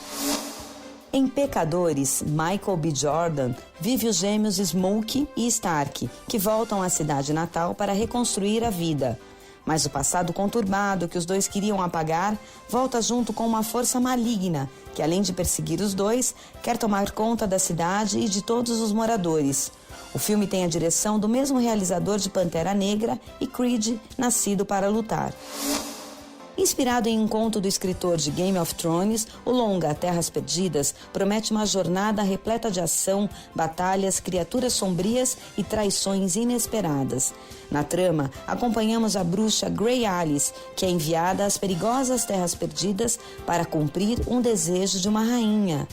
Em Pecadores, Michael B. Jordan vive os gêmeos Smokey e Stark, que voltam à cidade natal para reconstruir a vida. Mas o passado conturbado que os dois queriam apagar volta junto com uma força maligna que, além de perseguir os dois, quer tomar conta da cidade e de todos os moradores. O filme tem a direção do mesmo realizador de Pantera Negra e Creed, Nascido para Lutar. Inspirado em um conto do escritor de Game of Thrones, o longa Terras Perdidas promete uma jornada repleta de ação, batalhas, criaturas sombrias e traições inesperadas. Na trama, acompanhamos a bruxa Grey Alice, que é enviada às perigosas Terras Perdidas para cumprir um desejo de uma rainha.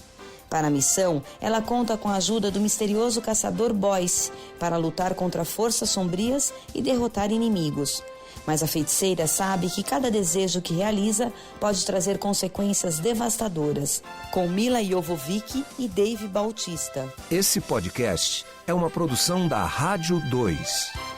Para a missão, ela conta com a ajuda do misterioso caçador Boyce para lutar contra forças sombrias e derrotar inimigos. Mas a feiticeira sabe que cada desejo que realiza pode trazer consequências devastadoras. Com Mila Jovovich e Dave Bautista. Esse podcast é uma produção da Rádio 2.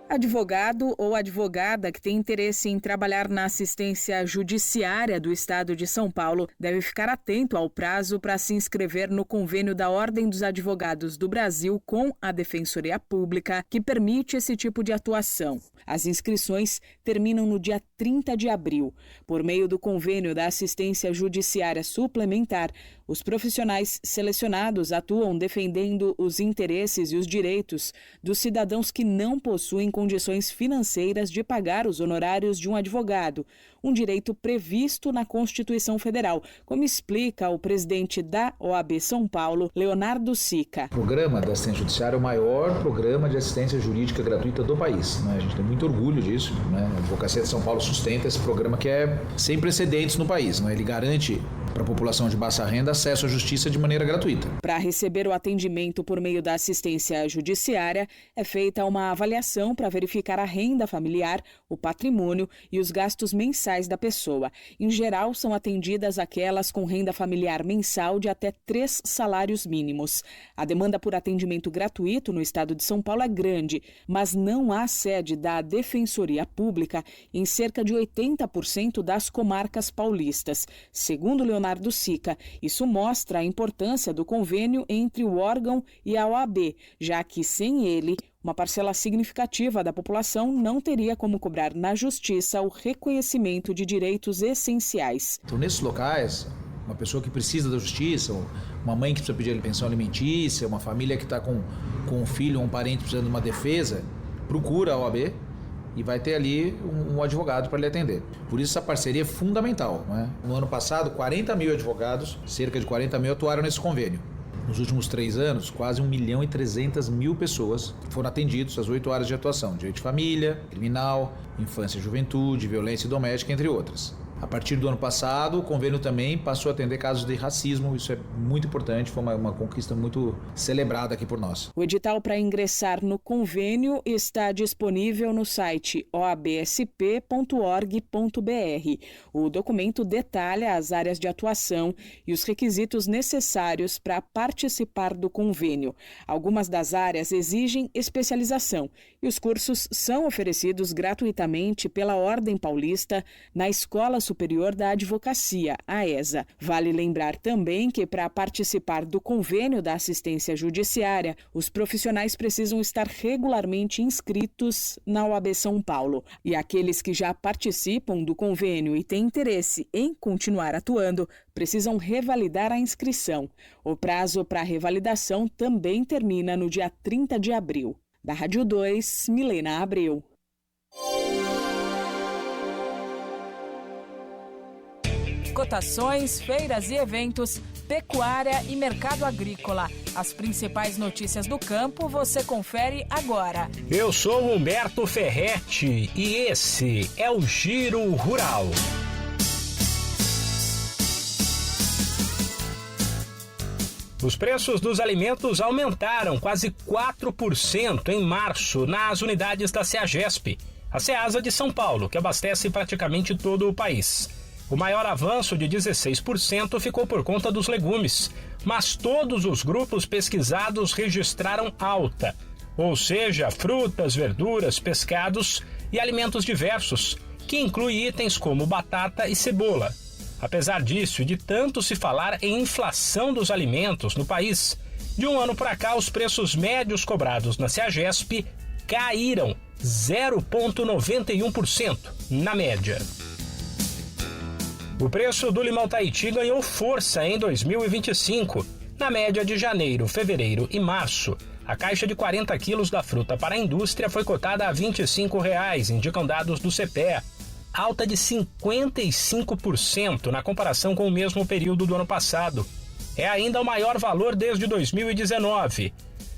Advogado ou advogada que tem interesse em trabalhar na assistência judiciária do Estado de São Paulo deve ficar atento ao prazo para se inscrever no convênio da Ordem dos Advogados do Brasil com a Defensoria Pública, que permite esse tipo de atuação. As inscrições terminam no dia 30 de abril. Por meio do convênio da assistência judiciária suplementar, os profissionais selecionados atuam defendendo os interesses e os direitos dos cidadãos que não possuem condições financeiras de pagar os honorários de um advogado, um direito previsto na Constituição Federal, como explica o presidente da OAB São Paulo, Leonardo Sica. O programa da assistência judiciária é o maior programa de assistência jurídica gratuita do país. A gente tem muito orgulho disso. A Advocacia de São Paulo sustenta esse programa que é sem precedentes no país. Ele garante para a população de baixa renda acesso à justiça de maneira gratuita. Para receber o atendimento por meio da assistência judiciária, é feita uma avaliação para verificar a renda familiar, o patrimônio e os gastos mensais da pessoa. Em geral, são atendidas aquelas com renda familiar mensal de até 3 salários mínimos. A demanda por atendimento gratuito no estado de São Paulo é grande, mas não há sede da Defensoria Pública em cerca de 80% das comarcas paulistas. Segundo Leonardo Sica, isso mostra a importância do convênio entre o órgão e a OAB, já que sem ele, uma parcela significativa da população não teria como cobrar na justiça o reconhecimento de direitos essenciais. Então, nesses locais, uma pessoa que precisa da justiça, uma mãe que precisa pedir pensão alimentícia, uma família que está com um filho ou um parente precisando de uma defesa, procura a OAB e vai ter ali um advogado para lhe atender. Por isso essa parceria é fundamental, né? No ano passado, 40 mil advogados, cerca de 40 mil, atuaram nesse convênio. Nos últimos 3 anos, quase 1.300.000 pessoas foram atendidos às 8 áreas de atuação: direito de família, criminal, infância e juventude, violência doméstica, entre outras. A partir do ano passado, o convênio também passou a atender casos de racismo. Isso é muito importante, foi uma conquista muito celebrada aqui por nós. O edital para ingressar no convênio está disponível no site oabsp.org.br. O documento detalha as áreas de atuação e os requisitos necessários para participar do convênio. Algumas das áreas exigem especialização e os cursos são oferecidos gratuitamente pela Ordem Paulista na Escola Superior da Advocacia, a ESA. Vale lembrar também que, para participar do convênio da assistência judiciária, os profissionais precisam estar regularmente inscritos na OAB São Paulo. E aqueles que já participam do convênio e têm interesse em continuar atuando, precisam revalidar a inscrição. O prazo para a revalidação também termina no dia 30 de abril. Da Rádio 2, Milena Abreu. Cotações, feiras e eventos, pecuária e mercado agrícola. As principais notícias do campo você confere agora. Eu sou Humberto Ferretti e esse é o Giro Rural. Os preços dos alimentos aumentaram quase 4% em março nas unidades da Ceagesp, a Ceasa de São Paulo, que abastece praticamente todo o país. O maior avanço de 16% ficou por conta dos legumes, mas todos os grupos pesquisados registraram alta, ou seja, frutas, verduras, pescados e alimentos diversos, que inclui itens como batata e cebola. Apesar disso e de tanto se falar em inflação dos alimentos no país, de um ano para cá os preços médios cobrados na Ceagesp caíram 0,91% na média. O preço do limão Tahiti ganhou força em 2025. Na média de janeiro, fevereiro e março, a caixa de 40 quilos da fruta para a indústria foi cotada a R$ 25,00, indicam dados do CPEA, alta de 55% na comparação com o mesmo período do ano passado. É ainda o maior valor desde 2019.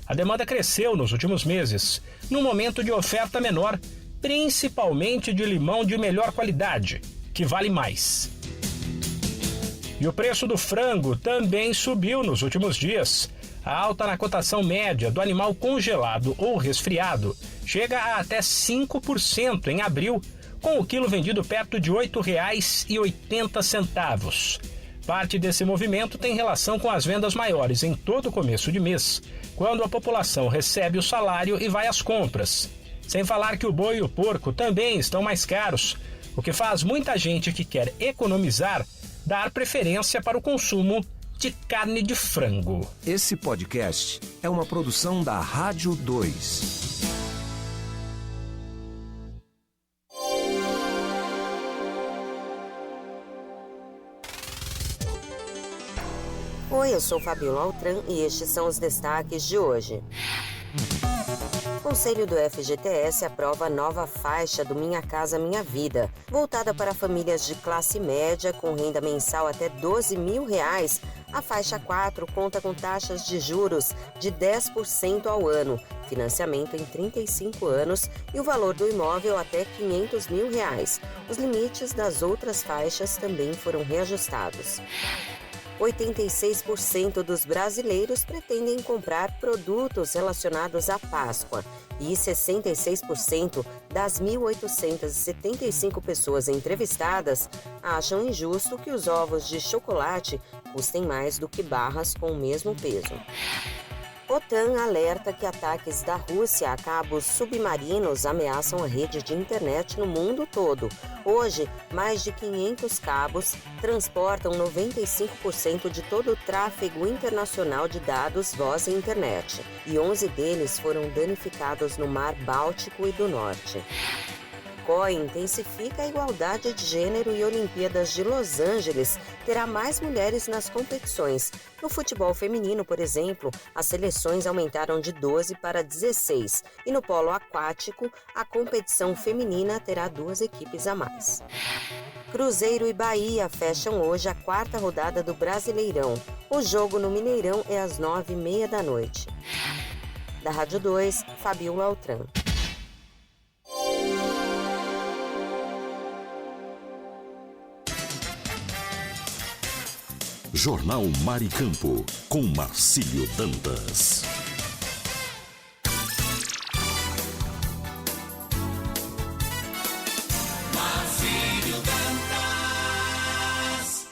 A demanda cresceu nos últimos meses, num momento de oferta menor, principalmente de limão de melhor qualidade, que vale mais. E o preço do frango também subiu nos últimos dias. A alta na cotação média do animal congelado ou resfriado chega a até 5% em abril, com o quilo vendido perto de R$ 8,80. Parte desse movimento tem relação com as vendas maiores em todo o começo de mês, quando a população recebe o salário e vai às compras. Sem falar que o boi e o porco também estão mais caros, o que faz muita gente que quer economizar dar preferência para o consumo de carne de frango. Esse podcast é uma produção da Rádio 2. Oi, eu sou Fabiola Altran e estes são os destaques de hoje. O Conselho do FGTS aprova a nova faixa do Minha Casa Minha Vida, voltada para famílias de classe média com renda mensal até R$ 12.000 A faixa 4 conta com taxas de juros de 10% ao ano, financiamento em 35 anos e o valor do imóvel até R$500 mil. Os limites das outras faixas também foram reajustados. 86% dos brasileiros pretendem comprar produtos relacionados à Páscoa e 66% das 1.875 pessoas entrevistadas acham injusto que os ovos de chocolate custem mais do que barras com o mesmo peso. OTAN alerta que ataques da Rússia a cabos submarinos ameaçam a rede de internet no mundo todo. Hoje, mais de 500 cabos transportam 95% de todo o tráfego internacional de dados, voz e internet. E 11 deles foram danificados no Mar Báltico e do Norte. COI intensifica a igualdade de gênero e Olimpíadas de Los Angeles terá mais mulheres nas competições. No futebol feminino, por exemplo, as seleções aumentaram de 12 para 16. E no polo aquático, a competição feminina terá 2 equipes a mais. Cruzeiro e Bahia fecham hoje a 4ª rodada do Brasileirão. O jogo no Mineirão é às 9h30 da noite. Da Rádio 2, Fabiola Altran. Jornal Maricampo, com Marcílio Dantas. Marcílio Dantas.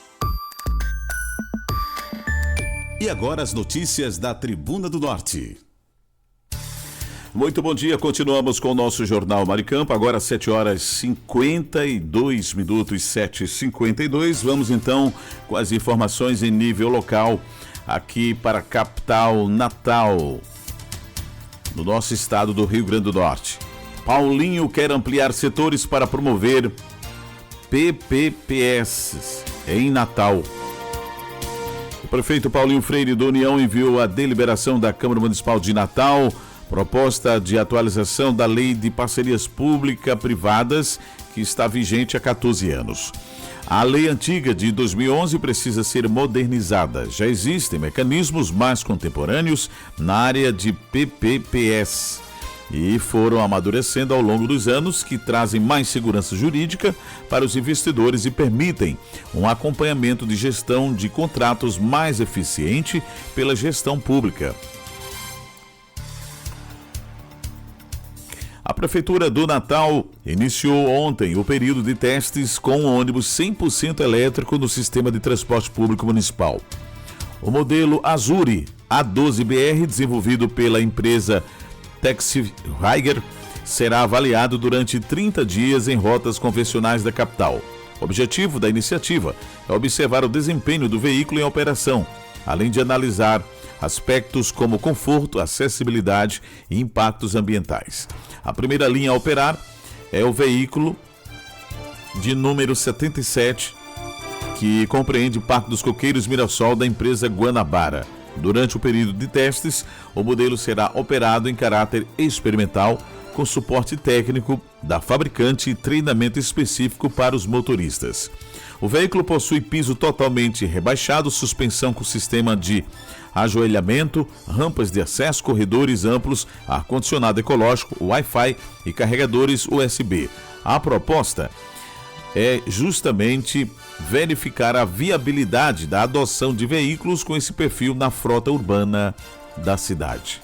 E agora as notícias da Tribuna do Norte. Muito bom dia, continuamos com o nosso Jornal Maricampo, agora 7h52, 7h52. Vamos então com as informações em nível local, aqui para a capital Natal, no nosso estado do Rio Grande do Norte. Paulinho quer ampliar setores para promover PPPS em Natal. O prefeito Paulinho Freire do União enviou a deliberação da Câmara Municipal de Natal, proposta de atualização da Lei de Parcerias Pública-Privadas, que está vigente há 14 anos. A lei antiga de 2011 precisa ser modernizada. Já existem mecanismos mais contemporâneos na área de PPPS e foram amadurecendo ao longo dos anos, que trazem mais segurança jurídica para os investidores e permitem um acompanhamento de gestão de contratos mais eficiente pela gestão pública. A Prefeitura do Natal iniciou ontem o período de testes com um ônibus 100% elétrico no sistema de transporte público municipal. O modelo Azuri A12BR, desenvolvido pela empresa Texi-Riger, será avaliado durante 30 dias em rotas convencionais da capital. O objetivo da iniciativa é observar o desempenho do veículo em operação, além de analisar aspectos como conforto, acessibilidade e impactos ambientais. A primeira linha a operar é o veículo de número 77, que compreende Parque dos Coqueiros Mirassol da empresa Guanabara. Durante o período de testes, o modelo será operado em caráter experimental, com suporte técnico da fabricante e treinamento específico para os motoristas. O veículo possui piso totalmente rebaixado, suspensão com sistema de ajoelhamento, rampas de acesso, corredores amplos, ar-condicionado ecológico, Wi-Fi e carregadores USB. A proposta é justamente verificar a viabilidade da adoção de veículos com esse perfil na frota urbana da cidade.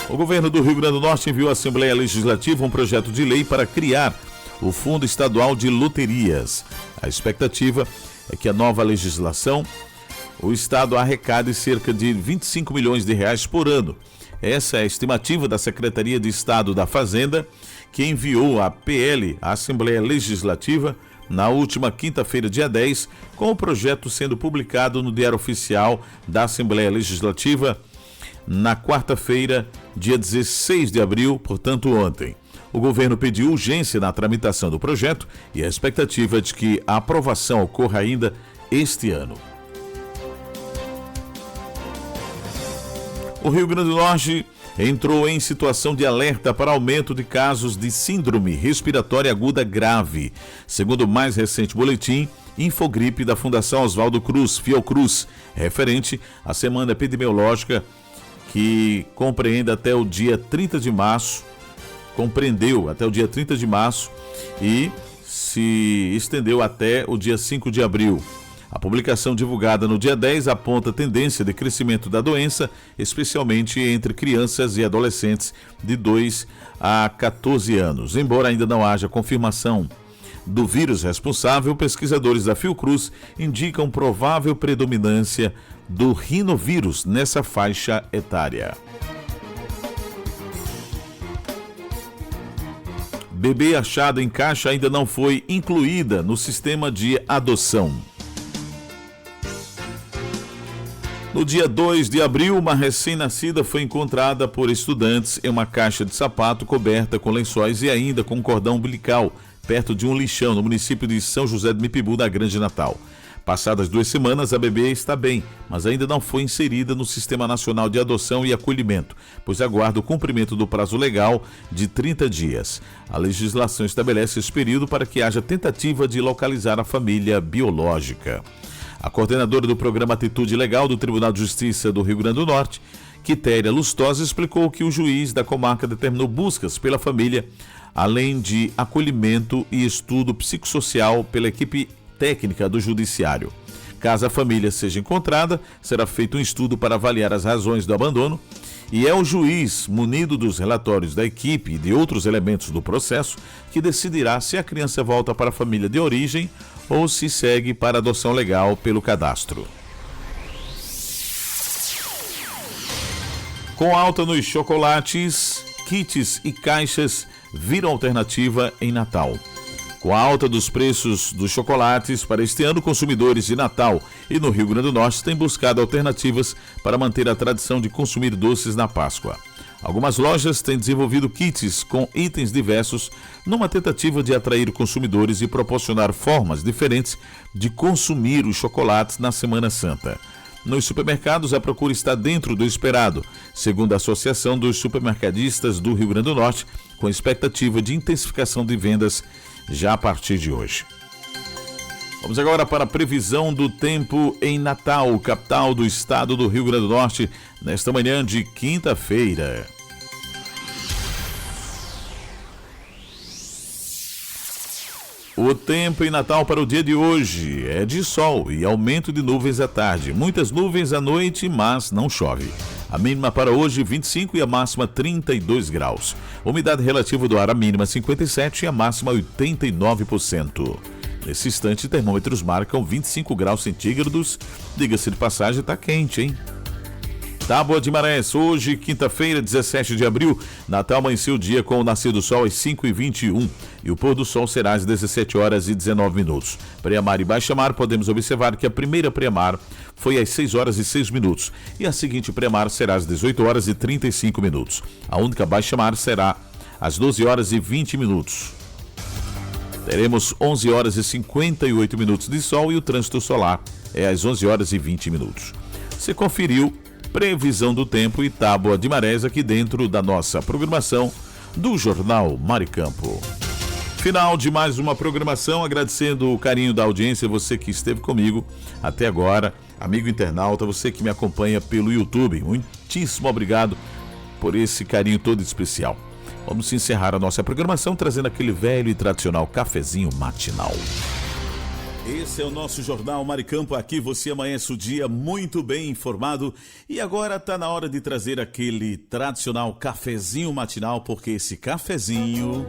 O governo do Rio Grande do Norte enviou à Assembleia Legislativa um projeto de lei para criar o Fundo Estadual de Loterias. A expectativa é que a nova legislação, o Estado arrecade cerca de 25 milhões de reais por ano. Essa é a estimativa da Secretaria de Estado da Fazenda, que enviou a PL à Assembleia Legislativa na última quinta-feira, dia 10, com o projeto sendo publicado no Diário Oficial da Assembleia Legislativa na quarta-feira, dia 16 de abril, portanto ontem. O governo pediu urgência na tramitação do projeto e a expectativa é de que a aprovação ocorra ainda este ano. O Rio Grande do Norte entrou em situação de alerta para aumento de casos de síndrome respiratória aguda grave. Segundo o mais recente boletim, Infogripe da Fundação Oswaldo Cruz, Fiocruz, referente à semana epidemiológica que compreendeu até o dia 30 de março e se estendeu até o dia 5 de abril. A publicação divulgada no dia 10 aponta tendência de crescimento da doença, especialmente entre crianças e adolescentes de 2 a 14 anos. Embora ainda não haja confirmação do vírus responsável, pesquisadores da Fiocruz indicam provável predominância do rinovírus nessa faixa etária. Bebê achada em caixa ainda não foi incluída no sistema de adoção. No dia 2 de abril, uma recém-nascida foi encontrada por estudantes em uma caixa de sapato coberta com lençóis e ainda com um cordão umbilical, perto de um lixão no município de São José do Mipibu, da Grande Natal. Passadas 2 semanas, a bebê está bem, mas ainda não foi inserida no Sistema Nacional de Adoção e Acolhimento, pois aguarda o cumprimento do prazo legal de 30 dias. A legislação estabelece esse período para que haja tentativa de localizar a família biológica. A coordenadora do programa Atitude Legal do Tribunal de Justiça do Rio Grande do Norte, Quitéria Lustosa, explicou que o juiz da comarca determinou buscas pela família, além de acolhimento e estudo psicossocial pela equipe técnica do Judiciário. Caso a família seja encontrada, será feito um estudo para avaliar as razões do abandono e é o juiz, munido dos relatórios da equipe e de outros elementos do processo, que decidirá se a criança volta para a família de origem ou se segue para adoção legal pelo cadastro. Com alta nos chocolates, kits e caixas viram alternativa em Natal. Com a alta dos preços dos chocolates para este ano, consumidores de Natal e no Rio Grande do Norte têm buscado alternativas para manter a tradição de consumir doces na Páscoa. Algumas lojas têm desenvolvido kits com itens diversos numa tentativa de atrair consumidores e proporcionar formas diferentes de consumir os chocolates na Semana Santa. Nos supermercados, a procura está dentro do esperado, segundo a Associação dos Supermercadistas do Rio Grande do Norte, com expectativa de intensificação de vendas já a partir de hoje. Vamos agora para a previsão do tempo em Natal, capital do estado do Rio Grande do Norte, nesta manhã de quinta-feira. O tempo em Natal para o dia de hoje é de sol e aumento de nuvens à tarde. Muitas nuvens à noite, mas não chove. A mínima para hoje 25 e a máxima 32 graus. Umidade relativa do ar, a mínima 57 e a máxima 89%. Nesse instante, termômetros marcam 25 graus centígrados. Diga-se de passagem, está quente, hein? Tábua de Marés, hoje, quinta-feira, 17 de abril, Natal amanheceu o dia com o nascer do sol às 5h21 e o pôr do sol será às 17h19. Pré-mar e baixa-mar, podemos observar que a primeira pré-mar foi às 6h06 e a seguinte pré-mar será às 18h35. A única baixa-mar será às 12h20. Teremos 11h58 de sol e o trânsito solar é às 11h20. Você conferiu previsão do tempo e tábua de marés aqui dentro da nossa programação do Jornal Maricampo. Final de mais uma programação, agradecendo o carinho da audiência, você que esteve comigo até agora, amigo internauta, você que me acompanha pelo YouTube, muitíssimo obrigado por esse carinho todo especial. Vamos encerrar a nossa programação trazendo aquele velho e tradicional cafezinho matinal. Esse é o nosso Jornal Maricampo, aqui você amanhece o dia muito bem informado e agora está na hora de trazer aquele tradicional cafezinho matinal, porque esse cafezinho...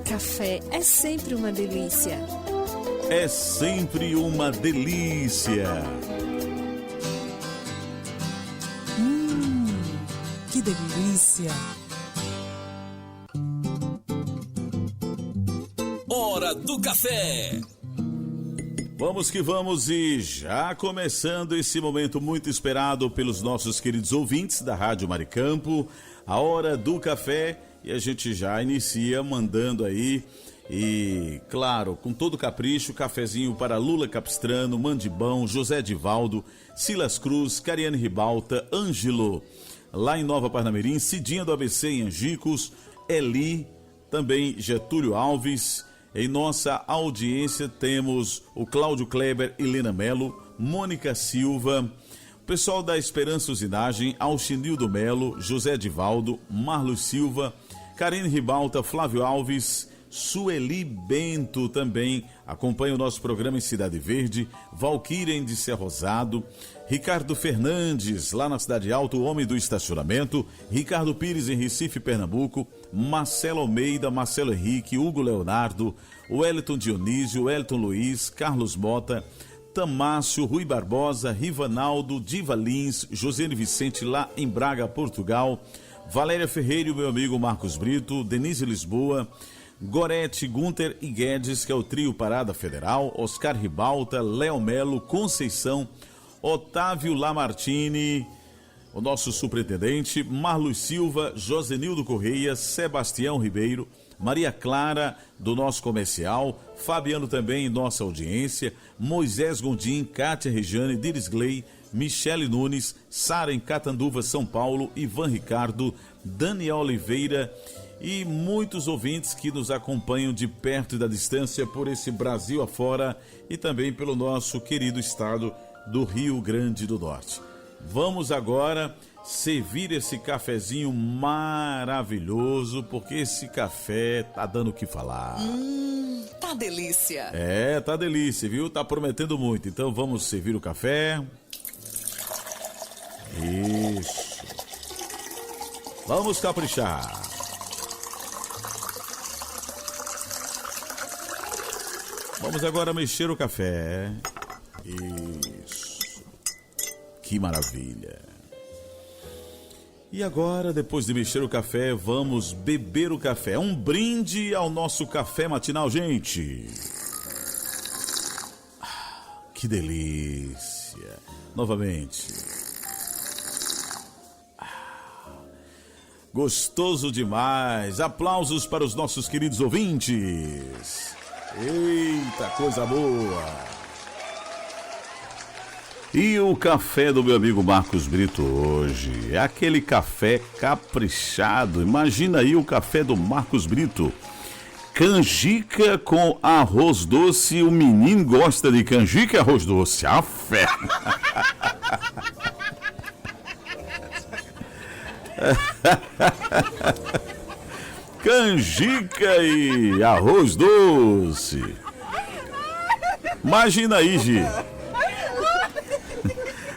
Café é sempre uma delícia. É sempre uma delícia. Que delícia. Hora do café. Vamos que vamos e já começando esse momento muito esperado pelos nossos queridos ouvintes da Rádio Maricampo, a Hora do Café, e a gente já inicia mandando aí, e claro, com todo capricho, cafezinho para Lula Capistrano, Mandibão, José Edivaldo, Silas Cruz, Cariane Ribalta, Ângelo, lá em Nova Parnamirim, Cidinha do ABC em Angicos, Eli, também Getúlio Alves, Em nossa audiência temos o Cláudio Kleber, Helena Melo, Mônica Silva, o pessoal da Esperança Usinagem, Alchinildo Melo, José Divaldo, Marlos Silva, Karine Ribalta, Flávio Alves, Sueli Bento também acompanha o nosso programa em Cidade Verde, Valquíria de Serra Rosado, Ricardo Fernandes, lá na Cidade Alta, o homem do estacionamento, Ricardo Pires em Recife, Pernambuco, Marcelo Almeida, Marcelo Henrique, Hugo Leonardo, Wellington Dionísio, Wellington Luiz, Carlos Mota, Tamácio, Rui Barbosa, Rivanaldo, Diva Lins, José Vicente lá em Braga, Portugal, Valéria Ferreira e o meu amigo Marcos Brito, Denise Lisboa, Gorete, Gunter e Guedes, que é o trio Parada Federal, Oscar Ribalta, Léo Melo, Conceição, Otávio Lamartine, o nosso superintendente, Marlos Silva, Josenildo Correia, Sebastião Ribeiro, Maria Clara, do nosso comercial, Fabiano também em nossa audiência, Moisés Gondim, Kátia Regiane, Diris Gley, Michele Nunes, Sara em Catanduva, São Paulo, Ivan Ricardo, Daniel Oliveira e muitos ouvintes que nos acompanham de perto e da distância por esse Brasil afora e também pelo nosso querido estado do Rio Grande do Norte. Vamos agora servir esse cafezinho maravilhoso, porque esse café tá dando o que falar. Tá delícia. É, tá delícia, viu? Tá prometendo muito. Então vamos servir o café. Isso. Vamos caprichar. Vamos agora mexer o café. Isso. Que maravilha. E agora, depois de mexer o café, vamos beber o café. Um brinde ao nosso café matinal, gente. Que delícia. Novamente. Gostoso demais. Aplausos para os nossos queridos ouvintes. Eita, coisa boa. E o café do meu amigo Marcos Brito hoje é aquele café caprichado. Imagina aí o café do Marcos Brito. Canjica com arroz doce. O menino gosta de canjica e arroz doce. A fé. Canjica e arroz doce. Imagina aí, Gi.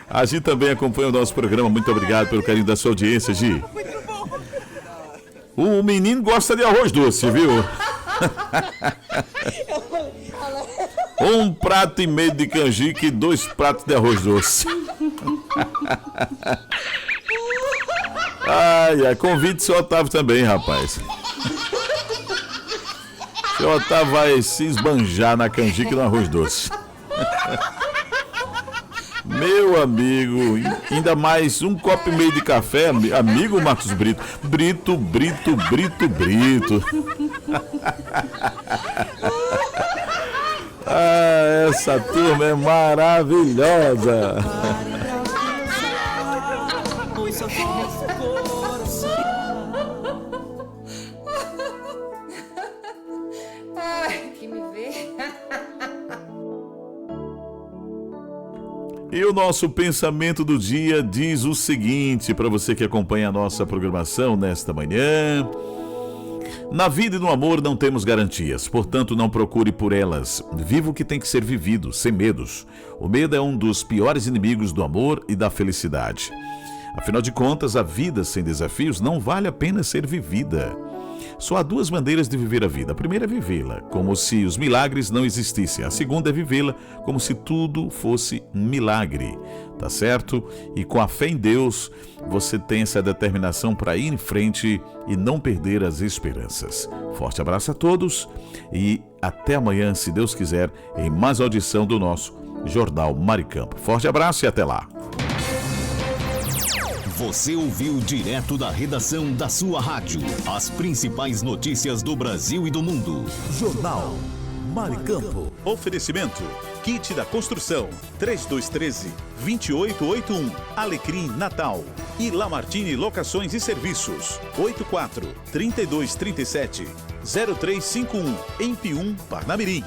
A Gi também acompanha o nosso programa. Muito obrigado pelo carinho da sua audiência, Gi. O menino gosta de arroz doce, viu? 1,5 prato de canjica e 2 pratos de arroz doce. Ai, convide o seu Otávio também, rapaz. O seu Otávio vai se esbanjar na canjica e no arroz doce. Meu amigo, ainda mais 1,5 copo de café, amigo Marcos Brito. Brito. Ah, essa turma é maravilhosa. Ai, que me vê. E o nosso pensamento do dia diz o seguinte, para você que acompanha a nossa programação nesta manhã. Na vida e no amor não temos garantias, portanto não procure por elas. Viva o que tem que ser vivido, sem medos. O medo é um dos piores inimigos do amor e da felicidade. Afinal de contas, a vida sem desafios não vale a pena ser vivida. Só há 2 maneiras de viver a vida. A primeira é vivê-la como se os milagres não existissem. A segunda é vivê-la como se tudo fosse milagre. Tá certo? E com a fé em Deus, você tem essa determinação para ir em frente e não perder as esperanças. Forte abraço a todos e até amanhã, se Deus quiser, em mais audição do nosso Jornal Maricampo. Forte abraço e até lá. Você ouviu direto da redação da sua rádio as principais notícias do Brasil e do mundo. Jornal Maricampo. Oferecimento Kit da Construção, 3213-2881, Alecrim, Natal. E Lamartine Locações e Serviços, 84-3237-0351, em Pium, Parnamirim.